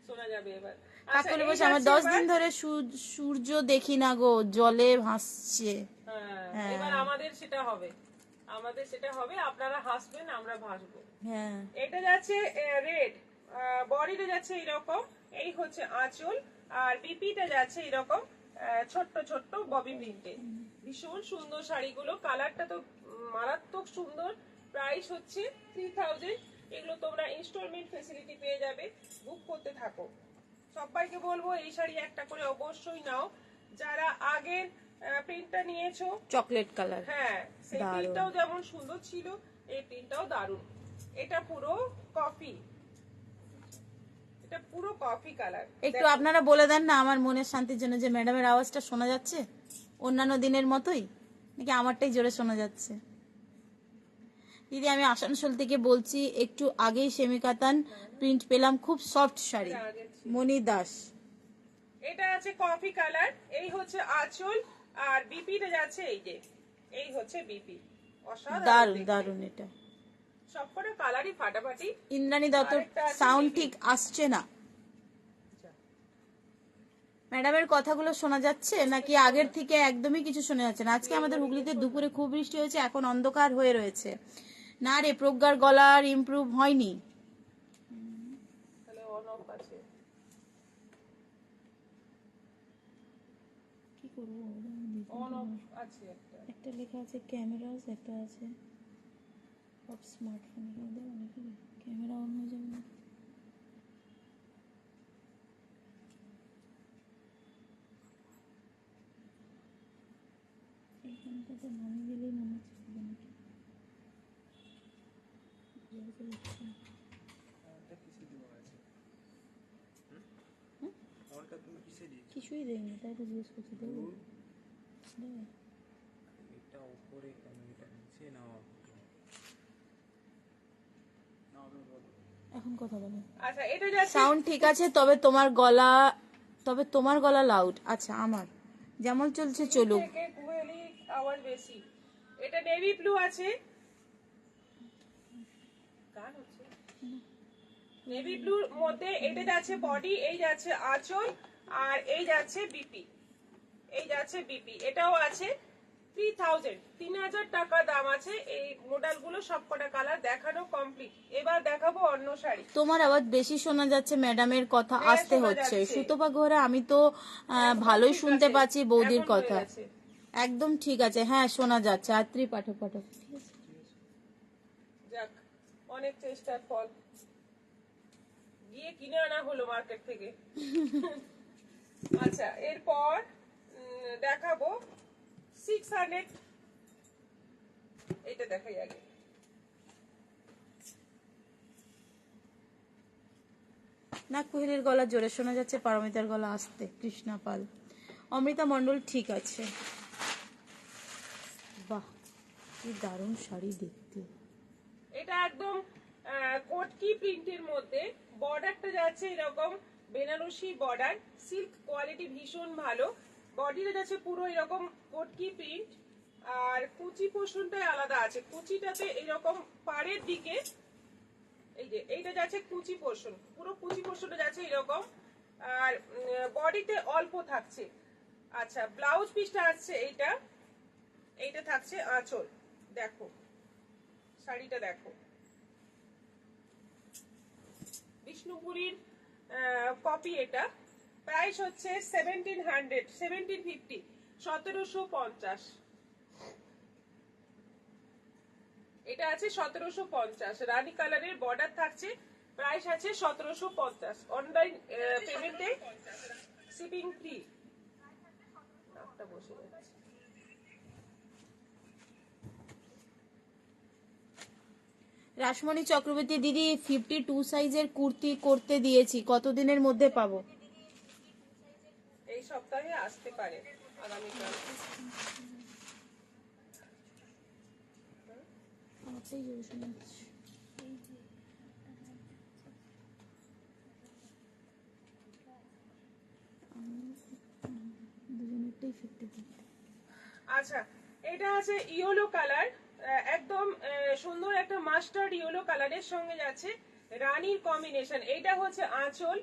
শোনা যাবে এবার। কাকুলি এই বসে, আমার যাচ্ছে 10 এবার। দিন ধরে সূর্য দেখি না গো, জলে ভাসছে। হ্যাঁ, এবার আমাদের সেটা হবে, আমাদের সেটা হবে, আপনারা হাসবেন, আমরা ভাসবো। হ্যাঁ এটা যাচ্ছে রেড, বডিটা যাচ্ছে এরকম, এই হচ্ছে আঁচল, আর বিপিটা যাচ্ছে এরকম ছোট্ট ছোট্ট ববি প্রিন্টে। ভীষণ সুন্দর শাড়িগুলো, কালারটা তো মারাত্মক সুন্দর। প্রাইস হচ্ছে 3000। এগুলো তোমরা ইনস্টলমেন্ট ফেসিলিটি পেয়ে যাবে, বুক করতে থাকো। সবাইকে বলবো এই শাড়ি একটা করে অবশ্যই নাও, যারা আগের প্রিন্টটা নিয়েছো। চকলেট কালার, হ্যাঁ, সেই দারুণ। প্রিন্টটাও যেমন সুন্দর ছিল, এই প্রিন্টটাও দারুণ। এটা পুরো কফি, এটা পুরো কফি কালার। একটু আপনারা বলে দেন না আমার মনের শান্তির জন্য, যে ম্যাডামের আওয়াজটা শোনা যাচ্ছে অন্যান্য দিনের মতোই, নাকি আমারটাই জোরে শোনা যাচ্ছে? দিদি, আমি আসানসোল থেকে বলছি, একটু আগেই সেমি কাতান প্রিন্ট পেলাম, খুব সফট শাড়ি। মনি দাস, এটা আছে কফি কালার, এই হচ্ছে আঁচল, আর বিপিটা যাচ্ছে এই যে, এই হচ্ছে বিপি। অসাধারণ দারুণ দেখতে। দারুণ। এটা সবকটা কালারই ফাটাফাটি। ইন্দ্রাণী দত্ত, আরেকটা আছে সাউন্ড BB ঠিক আসছে না। ম্যাডামের কথাগুলো শোনা যাচ্ছে নাকি আগের থেকে একদমই কিছু শোনা যাচ্ছে না? আজকে আমাদের হুগলিতে দুপুরে খুব বৃষ্টি হয়েছে, এখন অন্ধকার হয়ে রয়েছে। না রে, প্রজ্ঞার গলার ইমপ্রুভ হয়নি। তাহলে অন অফ আছে। কি করবো, অন অফ আছে একটা। একটা লেখা আছে ক্যামেরাস, একটা আছে অফ স্মার্টফোন, নাকি ক্যামেরা অন হয়ে যাবে না? এইখানটাতে নামিয়ে দিলেই মনে হচ্ছে হবে নাকি। আমারটা কিসে দেওয়া আছে? আমারটা তুমি কিসে দিয়েছো? কিছুই দেয়নি, তাই তো জিজ্ঞেস করছি। দেবো দেবে? এটা উপরে কেন, এটা নিচে নাও। নাও, তুমি বলো। এখন কথা বলো। আচ্ছা, এটা যাচ্ছে সাউন্ড ঠিক আছে, তবে তোমার গলা লাউড। আচ্ছা, আমার যেমন চলছে চলুক। থেকে কুহেলি আওয়াজ বেশি। এটা নেভি ব্লু আছে, গান হচ্ছে নেভি ব্লুর মধ্যে। এটা যাচ্ছে বডি, এই যাচ্ছে আঁচল, আর এই যাচ্ছে বিপি, এই যাচ্ছে বিপি। এটাও আছে 3000 টাকা দাম আছে। এই মডেলগুলো সবকটা কালার দেখানো কমপ্লিট। এবার দেখাবো অন্য শাড়ি। তোমার আওয়াজ বেশি শোনা যাচ্ছে, ম্যাডামের কথা হ্যাঁ, আসতে শোনা হচ্ছে। যাচ্ছে। সুতপা ঘরে আমি তো একদম ভালোই ঠিক শুনতে আছে, পাচ্ছি বৌদির এখন হয়ে কথা। গেছে। একদম ঠিক আছে, হ্যাঁ শোনা যাচ্ছে। আত্রি পাঠক পাঠক যাক, অনেক চেষ্টার ফল। গিয়ে কিনে আনা হলো মার্কেট থেকে। আচ্ছা, এরপর দেখাবো 600। এটা দেখাই আগে। নাগ কোহেলির গলা জোরে শোনা যাচ্ছে, পারমিতার গলা আসতে। কৃষ্ণা পাল, অমৃতা মণ্ডল ঠিক আছে। বাহ, কি দারুণ শাড়ি দেখতে। এটা একদম কোটকি প্রিন্টের মধ্যে। বর্ডারটা যাচ্ছে এরকম বেনারসি বর্ডার, সিল্ক কোয়ালিটি ভীষণ ভালো। বডিটা যাচ্ছে পুরো এরকম কোটকি প্রিন্ট, আর কুচি পোর্শনটাই আলাদা আছে। কুচিটাতে এরকম পাড়ের দিকে, এই যে এইটা যাচ্ছে কুচি পোর্শন, পুরো কুচি পোর্শনটা যাচ্ছে এরকম, আর বডিতে অল্প থাকছে। আচ্ছা, ব্লাউজ পিসটা আসছে এইটা, এইটা থাকছে আঁচল। দেখো শাড়িটা দেখো, বিষ্ণুপুরীর কপি। এটা প্রাইস হচ্ছে 1750। এটা আছে 1750। রানী কালারের বর্ডার থাকছে, প্রাইস আছে 1750। অনলাইন পেমেন্টে শিপিং ফ্রি। বসে যাচ্ছে। রাসমণি চক্রবর্তী দিদি, 52 সাইজের কুর্তি করতে দিয়েছি, কতদিনের মধ্যে পাবো? এই সপ্তাহে আসতে পারে, আগামীকাল। আচ্ছা, এটা আছে ইয়েলো কালার, একদম সুন্দর একটা মাস্টার্ড ইয়েলো কালারের সঙ্গে যাচ্ছে রানীর কম্বিনেশন। এইটা হচ্ছে আঁচল,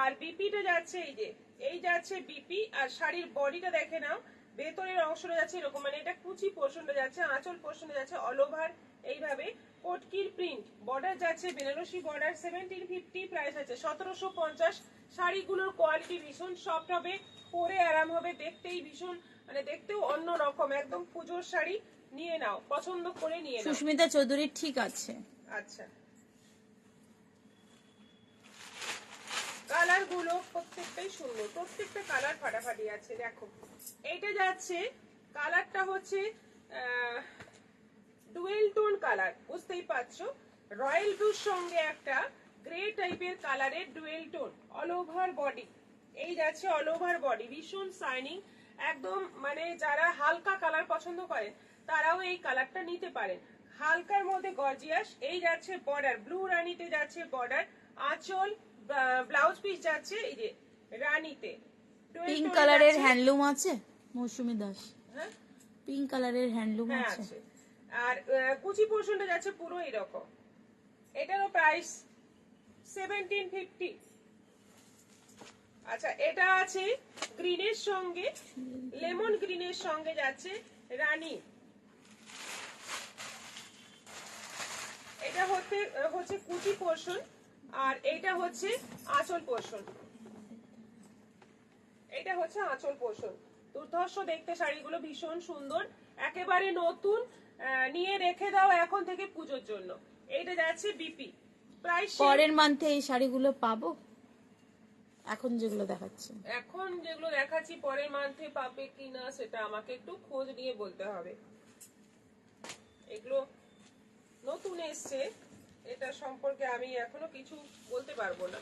আর বিপিটা যাচ্ছে এই যে, এই যাচ্ছে বিপি। আর শাড়ির বডিটা দেখে নাও, ভেতরের অংশটা যাচ্ছে এরকম, মানে এটা কুচি পোর্শনটা যাচ্ছে, আঁচল পোর্শনটা যাচ্ছে অল ওভার এইভাবে কোটকির প্রিন্ট। বর্ডার যাচ্ছে বেনারসি বর্ডার। 1750, প্রাইস আছে 1750। শাড়িগুলোর কোয়ালিটি ভীষণ সফট হবে, পরে আরাম হবে, দেখতেই ভীষণ, মানে দেখতেও অন্য রকম, একদম পুজোর শাড়ি। নিয়ে নাও, পছন্দ করে নিয়ে নাও। সুস্মিতা চৌধুরী ঠিক আছে। আচ্ছা, কালার গুলো প্রত্যেকটাই সুন্দর, প্রত্যেকটা কালার ফাটাফাটি আছে। দেখো এইটা যাচ্ছে, কালারটা হচ্ছে ডুয়েল টোন কালার, বুঝতেই পারছো। রয়্যাল ব্লুর সঙ্গে একটা গ্রে টাইপের কালারের dual tone, all over body. এই যাচ্ছে অল ওভার বডি, ভীষণ শাইনিং একদম। মানে যারা হালকা কালার পছন্দ করেন তারাও এই কালারটা নিতে পারেন, হালকার মধ্যে গর্জিয়াস। এই যাচ্ছে বর্ডার, ব্লু রানীতে যাচ্ছে বর্ডার, আঁচল, ব্লাউজ পিস যাচ্ছে এই যে রানীতে। পিঙ্ক কালারের হ্যান্ডলুম আছে মৌসুমী দাস? হ্যাঁ, পিঙ্ক কালারের হ্যান্ডলুম হ্যাঁ আছে। আছে। আর কুচি পোর্শনটা যাচ্ছে পুরো এরকম। এটারও প্রাইস 1750। আচ্ছা, এটা আছে গ্রিনের সঙ্গে, লেমন গ্রিনের সঙ্গে যাচ্ছে রানী। এটা হচ্ছে কুচি পোর্শন, আর এইটা হচ্ছে আঁচল পোর্শন। এটা হচ্ছে আঁচল পোর্শন। দুর্ধর্ষ দেখতে শাড়িগুলো, ভীষণ সুন্দর, একেবারে নতুন। নিয়ে রেখে দাও এখন থেকে পুজোর জন্য। এইটা যাচ্ছে বিপি, প্রাইস পরের মান্থে এই শাড়িগুলো পাবো? এখন যেগুলো দেখাচ্ছে, এখন যেগুলো দেখাচ্ছি পরের মান্থে পাবে কিনা সেটা আমাকে একটু খোঁজ নিয়ে বলতে হবে। এগুলো নতুন এসছে, এটা সম্পর্কে আমি এখনো কিছু বলতে পারবো না।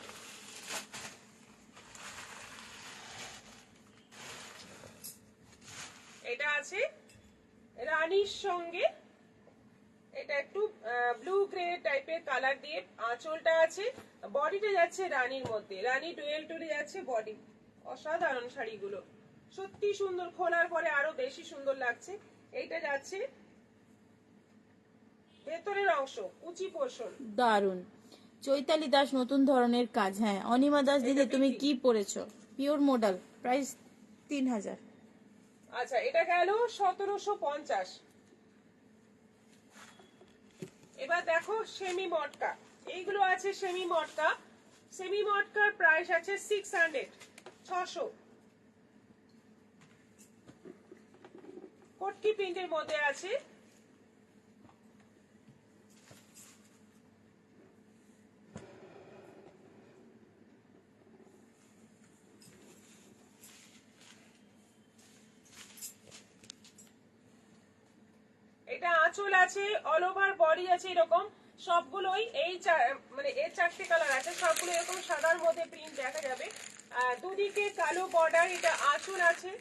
এটা আছে রানীর সঙ্গে, এটা একটু ব্লু গ্রে টাইপের কালার দিয়ে আঁচলটা আছে, বডিটা যাচ্ছে রানীর মধ্যে, রানী ডুয়েল টোনে যাচ্ছে বডি। অসাধারণ শাড়িগুলো, সত্যি সুন্দর, খোলার পরে আরো বেশি সুন্দর লাগছে। এইটা যাচ্ছে ভেতরের অংশ, কুচি পোর্শন। দারুন। চৈতালি দাস নতুন ধরনের কাজ। হ্যাঁ, অনিমা দাস দিদি এটা তুমি বিপি। কি পরেছো? Pure model, price 3000। আচ্ছা, এটা গেল 1750। এবার দেখো সেমি মটকা, এইগুলো আছে সেমি মটকা। সেমি মটকার প্রাইস আছে 600, 600। কটকি প্রিন্টের মধ্যে আছে। এটা আঁচল আছে, অল ওভার বডি আছে এরকম। সবগুলোই এই মানে এর 4টে কালার আছে, সবগুলো এরকম সাদার মধ্যে প্রিন্ট দেখা যাবে। দুদিকে কালো বর্ডার, এটা আঁচল আছে।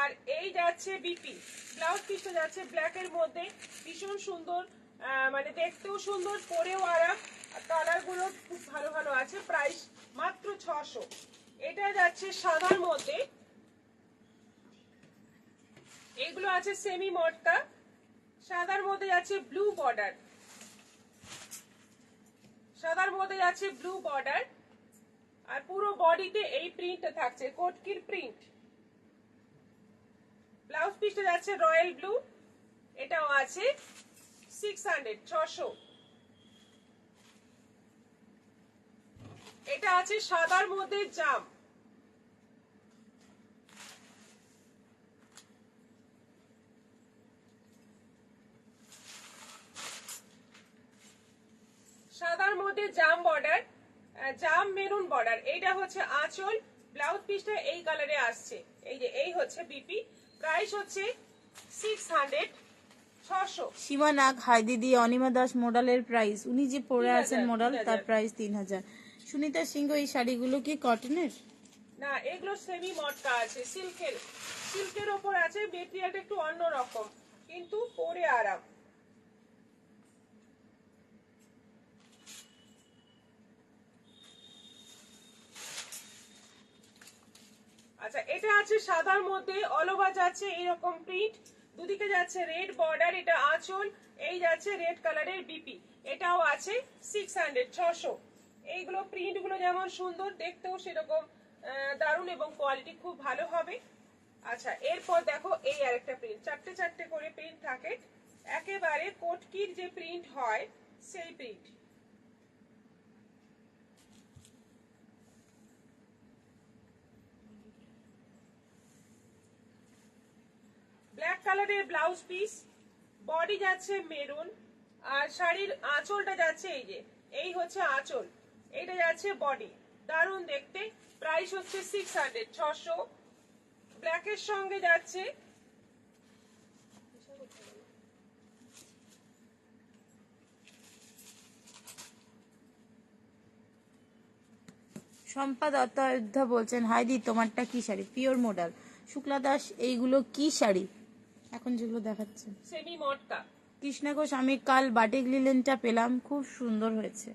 আর এই যাচ্ছে বিপি, ব্লাউজ পিসটা যাচ্ছে ব্ল্যাকের মধ্যে, ভীষণ সুন্দর। মানে দেখতেও সুন্দর, পরেও আরাম। কালার গুলো খুব ভালো ভালো আছে। প্রাইস মাত্র 600। এটা যাচ্ছে সাদার মধ্যে, এগুলো আছে সেমি মটকা। সাদার মধ্যে যাচ্ছে ব্লু বর্ডার, সাদার মধ্যে যাচ্ছে ব্লু বর্ডার। আর পুরো বডিতে এই প্রিন্টটা থাকছে, কোটকির প্রিন্ট। ব্লাউজ পিসটা যাচ্ছে রয়্যাল ব্লু, এটাও আছে 600, 600। এটা আছে সাদার মধ্যে জাম, সাদার মধ্যে জাম বর্ডার, জাম মেরুন বর্ডার। এইটা হচ্ছে আঁচল, ব্লাউজ পিসটা এই কালারে আসছে। এই যে এই হচ্ছে বিপি, প্রাইস হচ্ছে 600, 600। সীমা নাগ, হাই দিদি, অনিমা দাস মডেলের প্রাইস, উনি যে পরে 3000, আছেন মডেল, 3000। তার প্রাইস 3000। সুনিতা সিংহ, এই শাড়িগুলো কি কটনের? না, এগুলো সেমি মটকা আছে, সিল্কের, সিল্কের ওপর আছে। মেটেরিয়ালটা একটু অন্য রকম, কিন্তু পরে আরাম। আচ্ছা, এটা আছে সাদার মধ্যে, অল ওভার যাচ্ছে এরকম প্রিন্ট, দুদিকে যাচ্ছে রেড বর্ডার। এটা আঁচল, এই যাচ্ছে রেড কালারের বিপি, এটাও আছে 600, 600। এইগুলো প্রিন্ট গুলো যেমন সুন্দর, দেখতেও সেরকম দারুণ, এবং কোয়ালিটি খুব ভালো হবে। আচ্ছা, এরপর দেখো এই আরেকটা প্রিন্ট, 4টে 4টে করে প্রিন্ট থাকে, একেবারে কোটকির যে প্রিন্ট হয় সেই প্রিন্ট। ব্ল্যাক কালারের ব্লাউজ পিস, বডি যাচ্ছে মেরুন, আর শাড়ির আঁচলটা যাচ্ছে এই যে, এই হচ্ছে আঁচল, এইটা যাচ্ছে বডি। দারুণ দেখতে। প্রাইস হচ্ছে 600, 600। ব্ল্যাকের সঙ্গে যাচ্ছে, শম্পা দত্ত অযোধ্যা বলছেন, হাই দি তোমারটা কি শাড়ি? Pure model. শুক্লা দাস, এইগুলো কি শাড়ি এখন যেগুলো দেখাচ্ছেন? সেমি মটকা। কৃষ্ণা ঘোষ, আমি কাল বাটিক লিলেনটা পেলাম, খুব সুন্দর হয়েছে।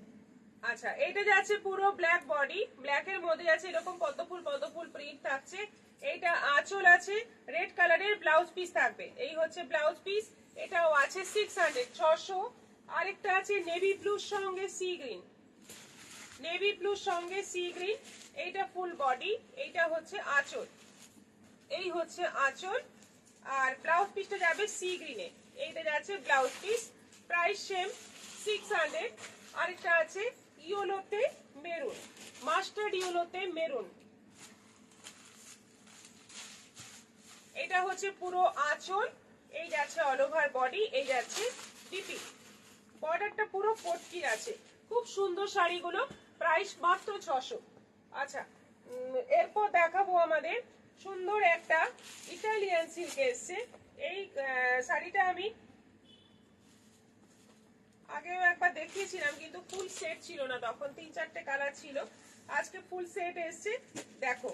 আচ্ছা, এটা যাচ্ছে পুরো ব্ল্যাক বডি, ব্ল্যাকের মধ্যে যাচ্ছে এরকম পদ্ম ফুল প্রিন্ট থাকছে। এইটা আঁচল আছে, রেড কালারের ব্লাউজ পিস থাকবে, এই হচ্ছে ব্লাউজ পিস। এটাও আছে 600, 600। আরেকটা আছে নেভি ব্লুর সঙ্গে সি গ্রিন, নেভি ব্লুর সঙ্গে সি গ্রিন। এইটা ফুল বডি, এইটা হচ্ছে আঁচল, এই হচ্ছে আঁচল। আর ব্লাউজ পিসটা যাবে সি গ্রিনে, এইটা যাচ্ছে ব্লাউজ পিস। Price same, 600। আরেকটা আছে ইয়েলোতে মেরুন, মাস্টার্ড ইয়েলোতে মেরুন। এটা হচ্ছে পুরো আঁচল, এই যাচ্ছে অল ওভার বডি, এই যাচ্ছে বিপি। বর্ডারটা পুরো পটকির আছে, খুব সুন্দর শাড়িগুলো। প্রাইস মাত্র 600। আচ্ছা, এরপর দেখাবো আমাদের সুন্দর একটা ইটালিয়ান সিল্ক এসছে। এই শাড়িটা আমি আগেও একবার দেখিয়েছিলাম, কিন্তু ফুল সেট ছিল না তখন, 3-4টে কালার ছিল। আজকে ফুল সেট এসছে, দেখো।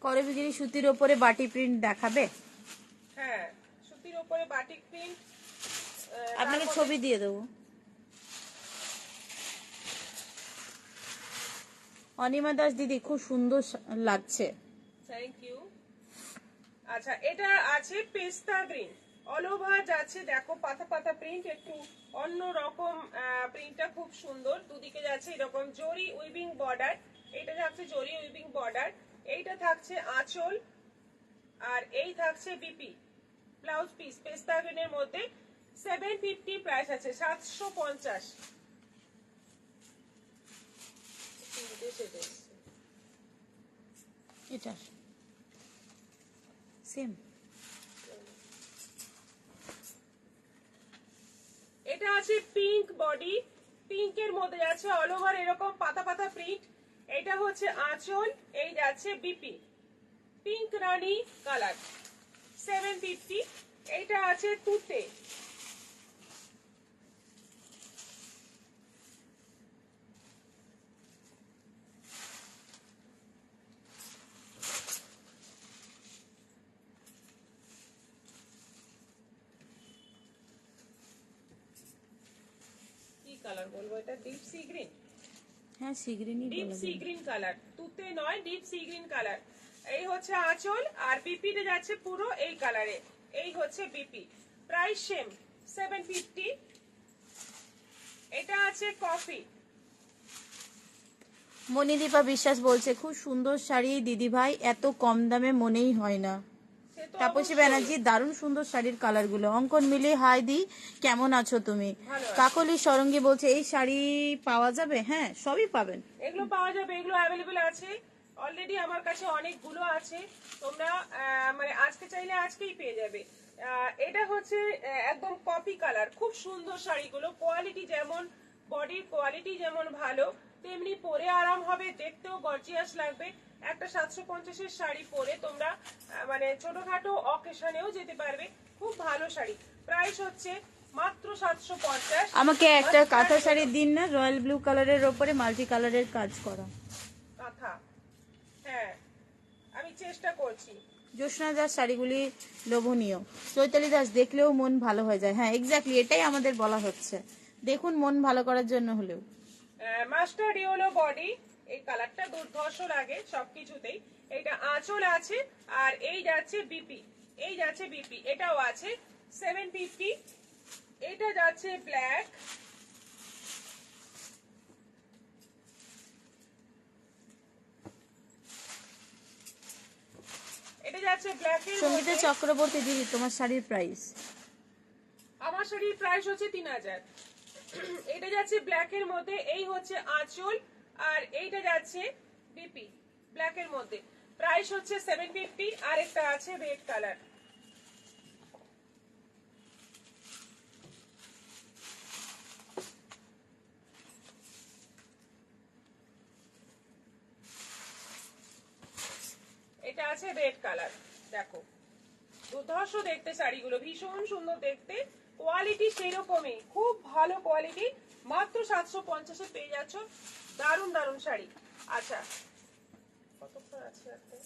করবিগিরি সুতির ওপরে বাটি প্রিন্ট দেখাবে? হ্যাঁ, সুতির উপরে বাটিক প্রিন্ট। আপনাকে ছবি দিয়ে দেবো। অনিমা দাস দিদি, খুব সুন্দর লাগছে। Thank you. আচ্ছা, এটা আছে পেস্তা গ্রিন, অল ওভার যাচ্ছে, দেখো পাতা পাতা প্রিন্ট, একটু অন্য রকম প্রিন্টটা খুব সুন্দর, দুদিকে যাচ্ছে এরকম জরি উইভিং বর্ডার, এটা থাকছে জরি উইভিং বর্ডার, এইটা থাকছে আঁচল, আর এই থাকছে বিপি ব্লাউজ পিস পেস্তা গ্রিনের মধ্যে। 750 প্রাইস আছে, 750। এটা সেম। এটা আছে পিঙ্ক বডি, পিঙ্কের মধ্যে যাচ্ছে অল ওভার এরকম পাতা পাতা প্রিন্ট, এটা হচ্ছে আঁচল, এই যাচ্ছে বিপি পিঙ্ক রানী কালার, 750। এইটা আছে তুতে, কি কালার বলবো, এটা ডিপ সি গ্রিন, হ্যাঁ সি গ্রিনই ডিপ বলা সি যায়। গ্রিন কালার, তুতে নয়, ডিপ সি গ্রিন কালার। এই হচ্ছে আঁচল, আর বিপিতে যাচ্ছে পুরো এই কালারে, এই হচ্ছে বিপি। Price same, 750। এটা আছে কফি, মণিদীপা বিশ্বাস বলছে খুব সুন্দর শাড়ি দিদি ভাই, এত কম দামে মনেই হয় না। সে তো তাপসী অবশ্যই। ব্যানার্জি দারুণ সুন্দর শাড়ির কালারগুলো। অঙ্কন মিলি হাই দি, কেমন আছো তুমি? ভালো আছি। কাকলি সরঙ্গী বলছে এই শাড়ি পাওয়া যাবে? হ্যাঁ সবই পাবেন। এগুলো পাওয়া যাবে, এগুলো অ্যাভেলেবেল আছে, অলরেডি আমার কাছে অনেকগুলো আছে, তোমরা মানে আজকে চাইলে আজকেই পেয়ে যাবে। এটা হচ্ছে একদম কপি কালার, খুব সুন্দর শাড়িগুলো, কোয়ালিটি যেমন, বডির কোয়ালিটি যেমন ভালো, তেমনি পরে আরাম হবে, দেখতেও গর্জিয়াস লাগবে। একটা 750-এর শাড়ি পরে তোমরা মানে ছোটখাটো অকেশনেও যেতে পারবে, খুব ভালো শাড়ি। প্রাইস হচ্ছে মাত্র 750। আমাকে একটা কাঁথা শাড়ি দিন না, রয়্যাল ব্লু কালারের ওপরে মাল্টি কালারের কাজ করা। কাঁথা, হ্যাঁ আমি চেষ্টা করছি। জ্যোৎস্না দাস শাড়িগুলি লোভনীয়। চৈতালি দাস দেখলেও মন ভালো হয়ে যায়। হ্যাঁ এক্স্যাক্টলি, এটাই আমাদের বলা হচ্ছে, দেখুন মন ভালো করার জন্য হলেও। মাস্টার্ড ইয়েলো বডি, এই কালারটা দুর্ধর্ষ লাগে সবকিছুতেই। এটা আঁচল আছে, আর এই যাচ্ছে বিপি, এই যাচ্ছে বিপি, এটাও আছে 750। এটা যাচ্ছে ব্ল্যাক, এটা যাচ্ছে ব্ল্যাকের সঙ্গীতা মধ্যে। চক্রবর্তী দিদি তোমার শাড়ির প্রাইস? আমার শাড়ির প্রাইস হচ্ছে 3000। এটা যাচ্ছে ব্ল্যাকের মধ্যে, এই হচ্ছে আঁচল, আর এইটা যাচ্ছে বিপি ব্ল্যাকের মধ্যে, প্রাইস হচ্ছে 750। আর একটা আছে রেড কালার, এটা আছে রেড কালার, দেখো দুর্ধর্ষ দেখতে শাড়িগুলো, ভীষণ সুন্দর দেখতে, কোয়ালিটি সেরকমই, খুব ভালো কোয়ালিটি, মাত্র 750-এ পেয়ে যাচ্ছ, দারুণ দারুণ শাড়ি। আচ্ছা কতক্ষণ আছে একটা,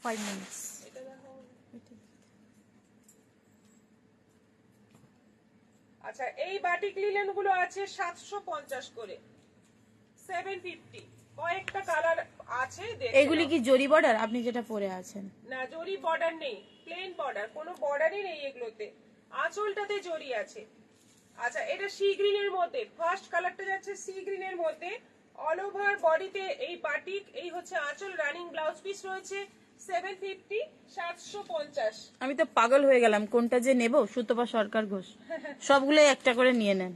ফাইভ মিনিটস। এটা দেখো। আচ্ছা এই বাটিক লিলেন গুলো আছে 750 করে, 750। কয়েকটা কালার আছে, দেখে এগুলি নাও। কি জরি বর্ডার আপনি যেটা পরে আছেন? না জরি বর্ডার নেই, প্লেন বর্ডার, কোনো বর্ডারই নেই এগুলোতে, আঁচলটাতে জরি আছে। আচ্ছা এটা সি গ্রিনের মধ্যে, ফার্স্ট কালারটা যাচ্ছে সি গ্রিনের মধ্যে, অল ওভার বডিতে এই বাটিক, এই হচ্ছে আঁচল, রানিং ব্লাউজ পিস রয়েছে, 750, 750। আমি তো পাগল হয়ে গেলাম কোনটা যে নেব। সুতপা সরকার ঘোষ সবগুলো একটা করে নিয়ে নেন।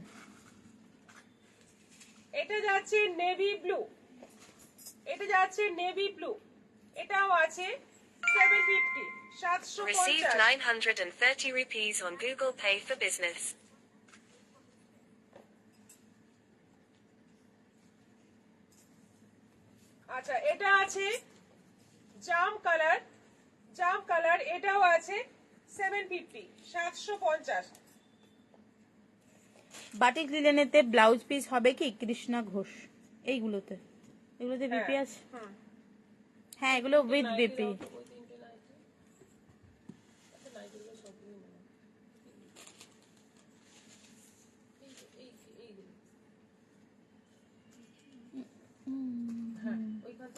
এটা যাচ্ছে নেভি ব্লু, এটা যাচ্ছে নেভি ব্লু, এটাও আছে 750, Received 750। 930 rupees on Google Pay for Business. আচ্ছা এটা আছে জাম কালার, জাম কালার, এটাও আছে 750, 750। বাটিক লিলেনেতে ব্লাউজ পিস হবে কি কৃষ্ণা ঘোষ? এইগুলোতে, এগুলোতে বিপি আছে? হুম। হ্যাঁ এগুলো উইথ বিপি। হ্যাঁ ওইখান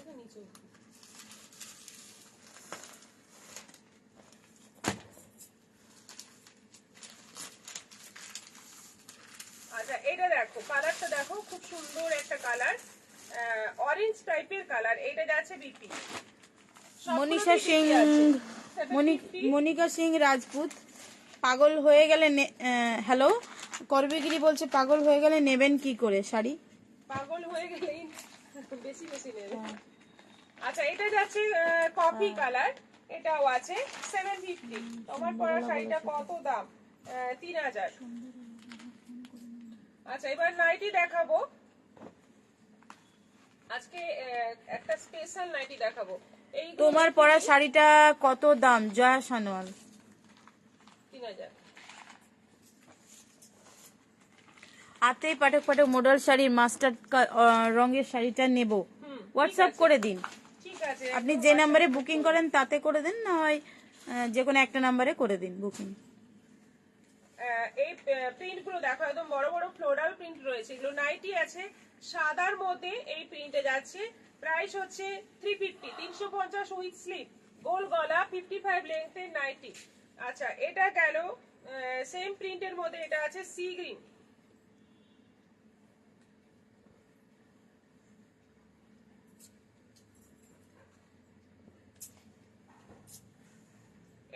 এটা দেখো কালারটা দেখো, খুব সুন্দর একটা কালার, অরেঞ্জ টাইপের কালার। এটা যাচ্ছে বিপি। মনীষা সিং, মনিকা সিং রাজপুত, পাগল হয়ে গেলে হ্যালো, করবিগিরি বলছে পাগল হয়ে গেলে নেবেন কি করে শাড়ি? পাগল হয়ে গেলেই বেশি বেশি নেবে। আচ্ছা এটা যাচ্ছে কফি কালার, এটাও আছে 750। তোমার পরা শাড়িটা কত দাম? 3000। আচ্ছা এবার নাইটি দেখাবো, আজকে একটা স্পেশাল নাইটি দেখাবো। এই তোমার পরা শাড়িটা কত দাম জয়া সানোয়াল? 3000। আতেই পাঠক পাঠক মডেল শাড়ির মাস্টার্ড রঙের শাড়িটা নেব, হোয়াটসঅ্যাপ করে দিন। ঠিক আছে, আপনি যে নাম্বারে বুকিং করেন তাতে করে দেন, না হয় যে কোনো একটা নাম্বারে করে দিন বুকিং। এই প্রিন্ট গুলো দেখো, একদম বড় বড় ফ্লোরাল প্রিন্ট রয়েছে। এগুলো নাইটি আছে সাদার মধ্যে, এই প্রিন্টে যাচ্ছে। প্রাইস হচ্ছে 350, 350 উইথ স্লিভ, গোল গলা, 55 লেন্থের নাইটি। আচ্ছা এটা গেল সেম প্রিন্টের মধ্যে, এটা আছে সি গ্রিন।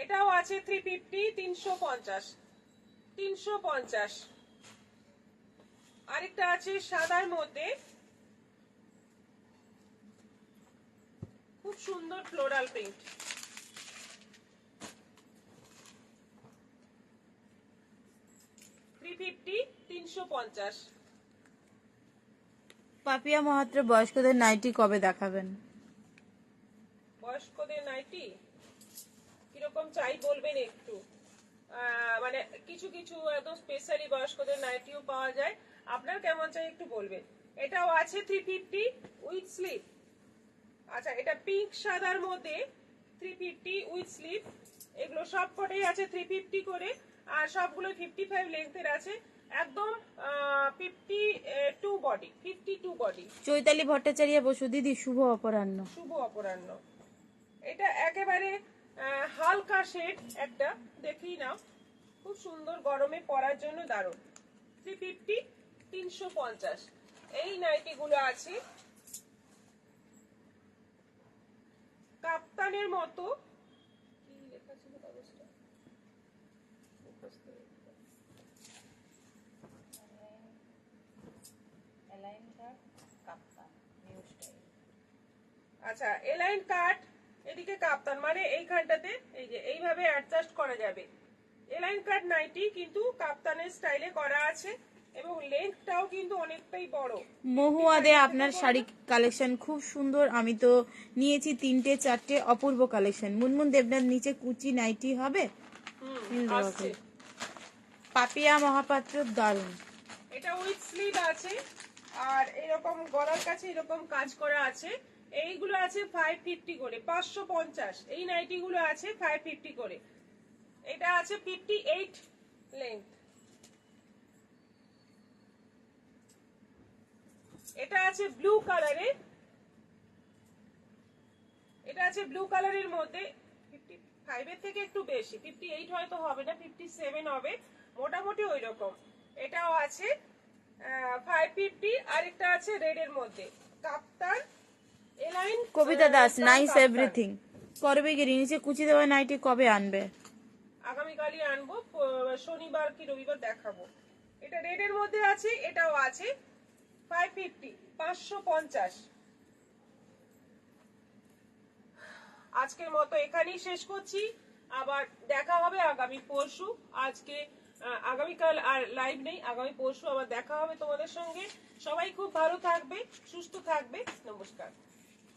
এটাও আছে 350, 350, 350। আরেকটা আছে সাদার মধ্যে, খুব সুন্দর ফ্লোরাল প্রিন্ট, 350, 350। পাপিয়া মহাত্র, বয়স্কদের নাইটি কবে দেখাবেন? বয়স্কদের নাইটি কিরকম চাই বলবেন একটু। মানে কিছু কিছু একদম স্পেশালি বয়স্কদের নাইটিও পাওয়া যায়, আপনার কেমন চাই একটু বলবেন। এটাও আছে 350 উইথ স্লিভ। আচ্ছা এটা পিঙ্ক সাদার মধ্যে 350 উইথ স্লিভ। এগুলো সব কটাই আছে 350 করে, আর সবগুলো 55 লেন্থের আছে, একদম 52 বডি, 52 বডি। চৈতালি ভট্টাচার্য বসু, দিদি শুভ অপরাহ্ন। শুভ অপরাহ্ন। এটা একেবারে হালকা শেড একটা, দেখেই নাও, খুব সুন্দর, গরমে পরার জন্য দারুণ। 350, 350 এই নাইটি গুলো আছে। কাপ্তানের মতো, কি লেখা ছিল কাগজটা? আচ্ছা এলাইন কাট, এদিকে কাপ্তান, মানে এইখানটাতে এই যে এইভাবে অ্যাডজাস্ট করা যাবে। এলাইন কাট নাইটি কিন্তু কাপ্তানের স্টাইলে করা আছে, এবং লেন্থটাও কিন্তু অনেকটাই বড়। মহুয়াদে আপনার শাড়ি কালেকশন খুব সুন্দর, আমি তো নিয়েছি 3টে 4টে, অপূর্ব কালেকশন। মুনমুন দেবনাথ, নিচে কুচি নাইটি হবে? আসছে। পাপিয়া মহাপাত্র, দারুন। এটা উইথ স্লিভ আছে, আর এরকম গলার কাছে এরকম কাজ করা আছে। এইগুলো আছে 550 করে, 550। এই নাইটি গুলো আছে 550 করে। এটা আছে 58 লেন্থ। এটা আছে ব্লু কালারে, এটা আছে ব্লু কালারের মধ্যে, 55 এর থেকে একটু বেশি, 58 হয়তো হবে না, 57 হবে মোটামুটি ওই রকম। এটাও আছে 550। আরেকটা আছে রেড এর মধ্যে, কাপ্তান এলাইন। কবিতা দাস, নাইস এভরিথিং। করবিগিরি, নিচে কুচি দেওয়া নাইটি কবে আনবে? আগামীকালই আনবো, শনিবার কি রবিবার দেখাবো। এটা রেড এর মধ্যে আছে, এটাও আছে 550, 550। আজকের মতো এখানেই শেষ করছি, আবার দেখা হবে আগামী পরশু। আজকে আগামীকাল আর লাইভ নেই, আগামী পরশু আবার দেখা হবে তোমাদের সঙ্গে। সবাই খুব ভালো থাকবে, সুস্থ থাকবে, নমস্কার।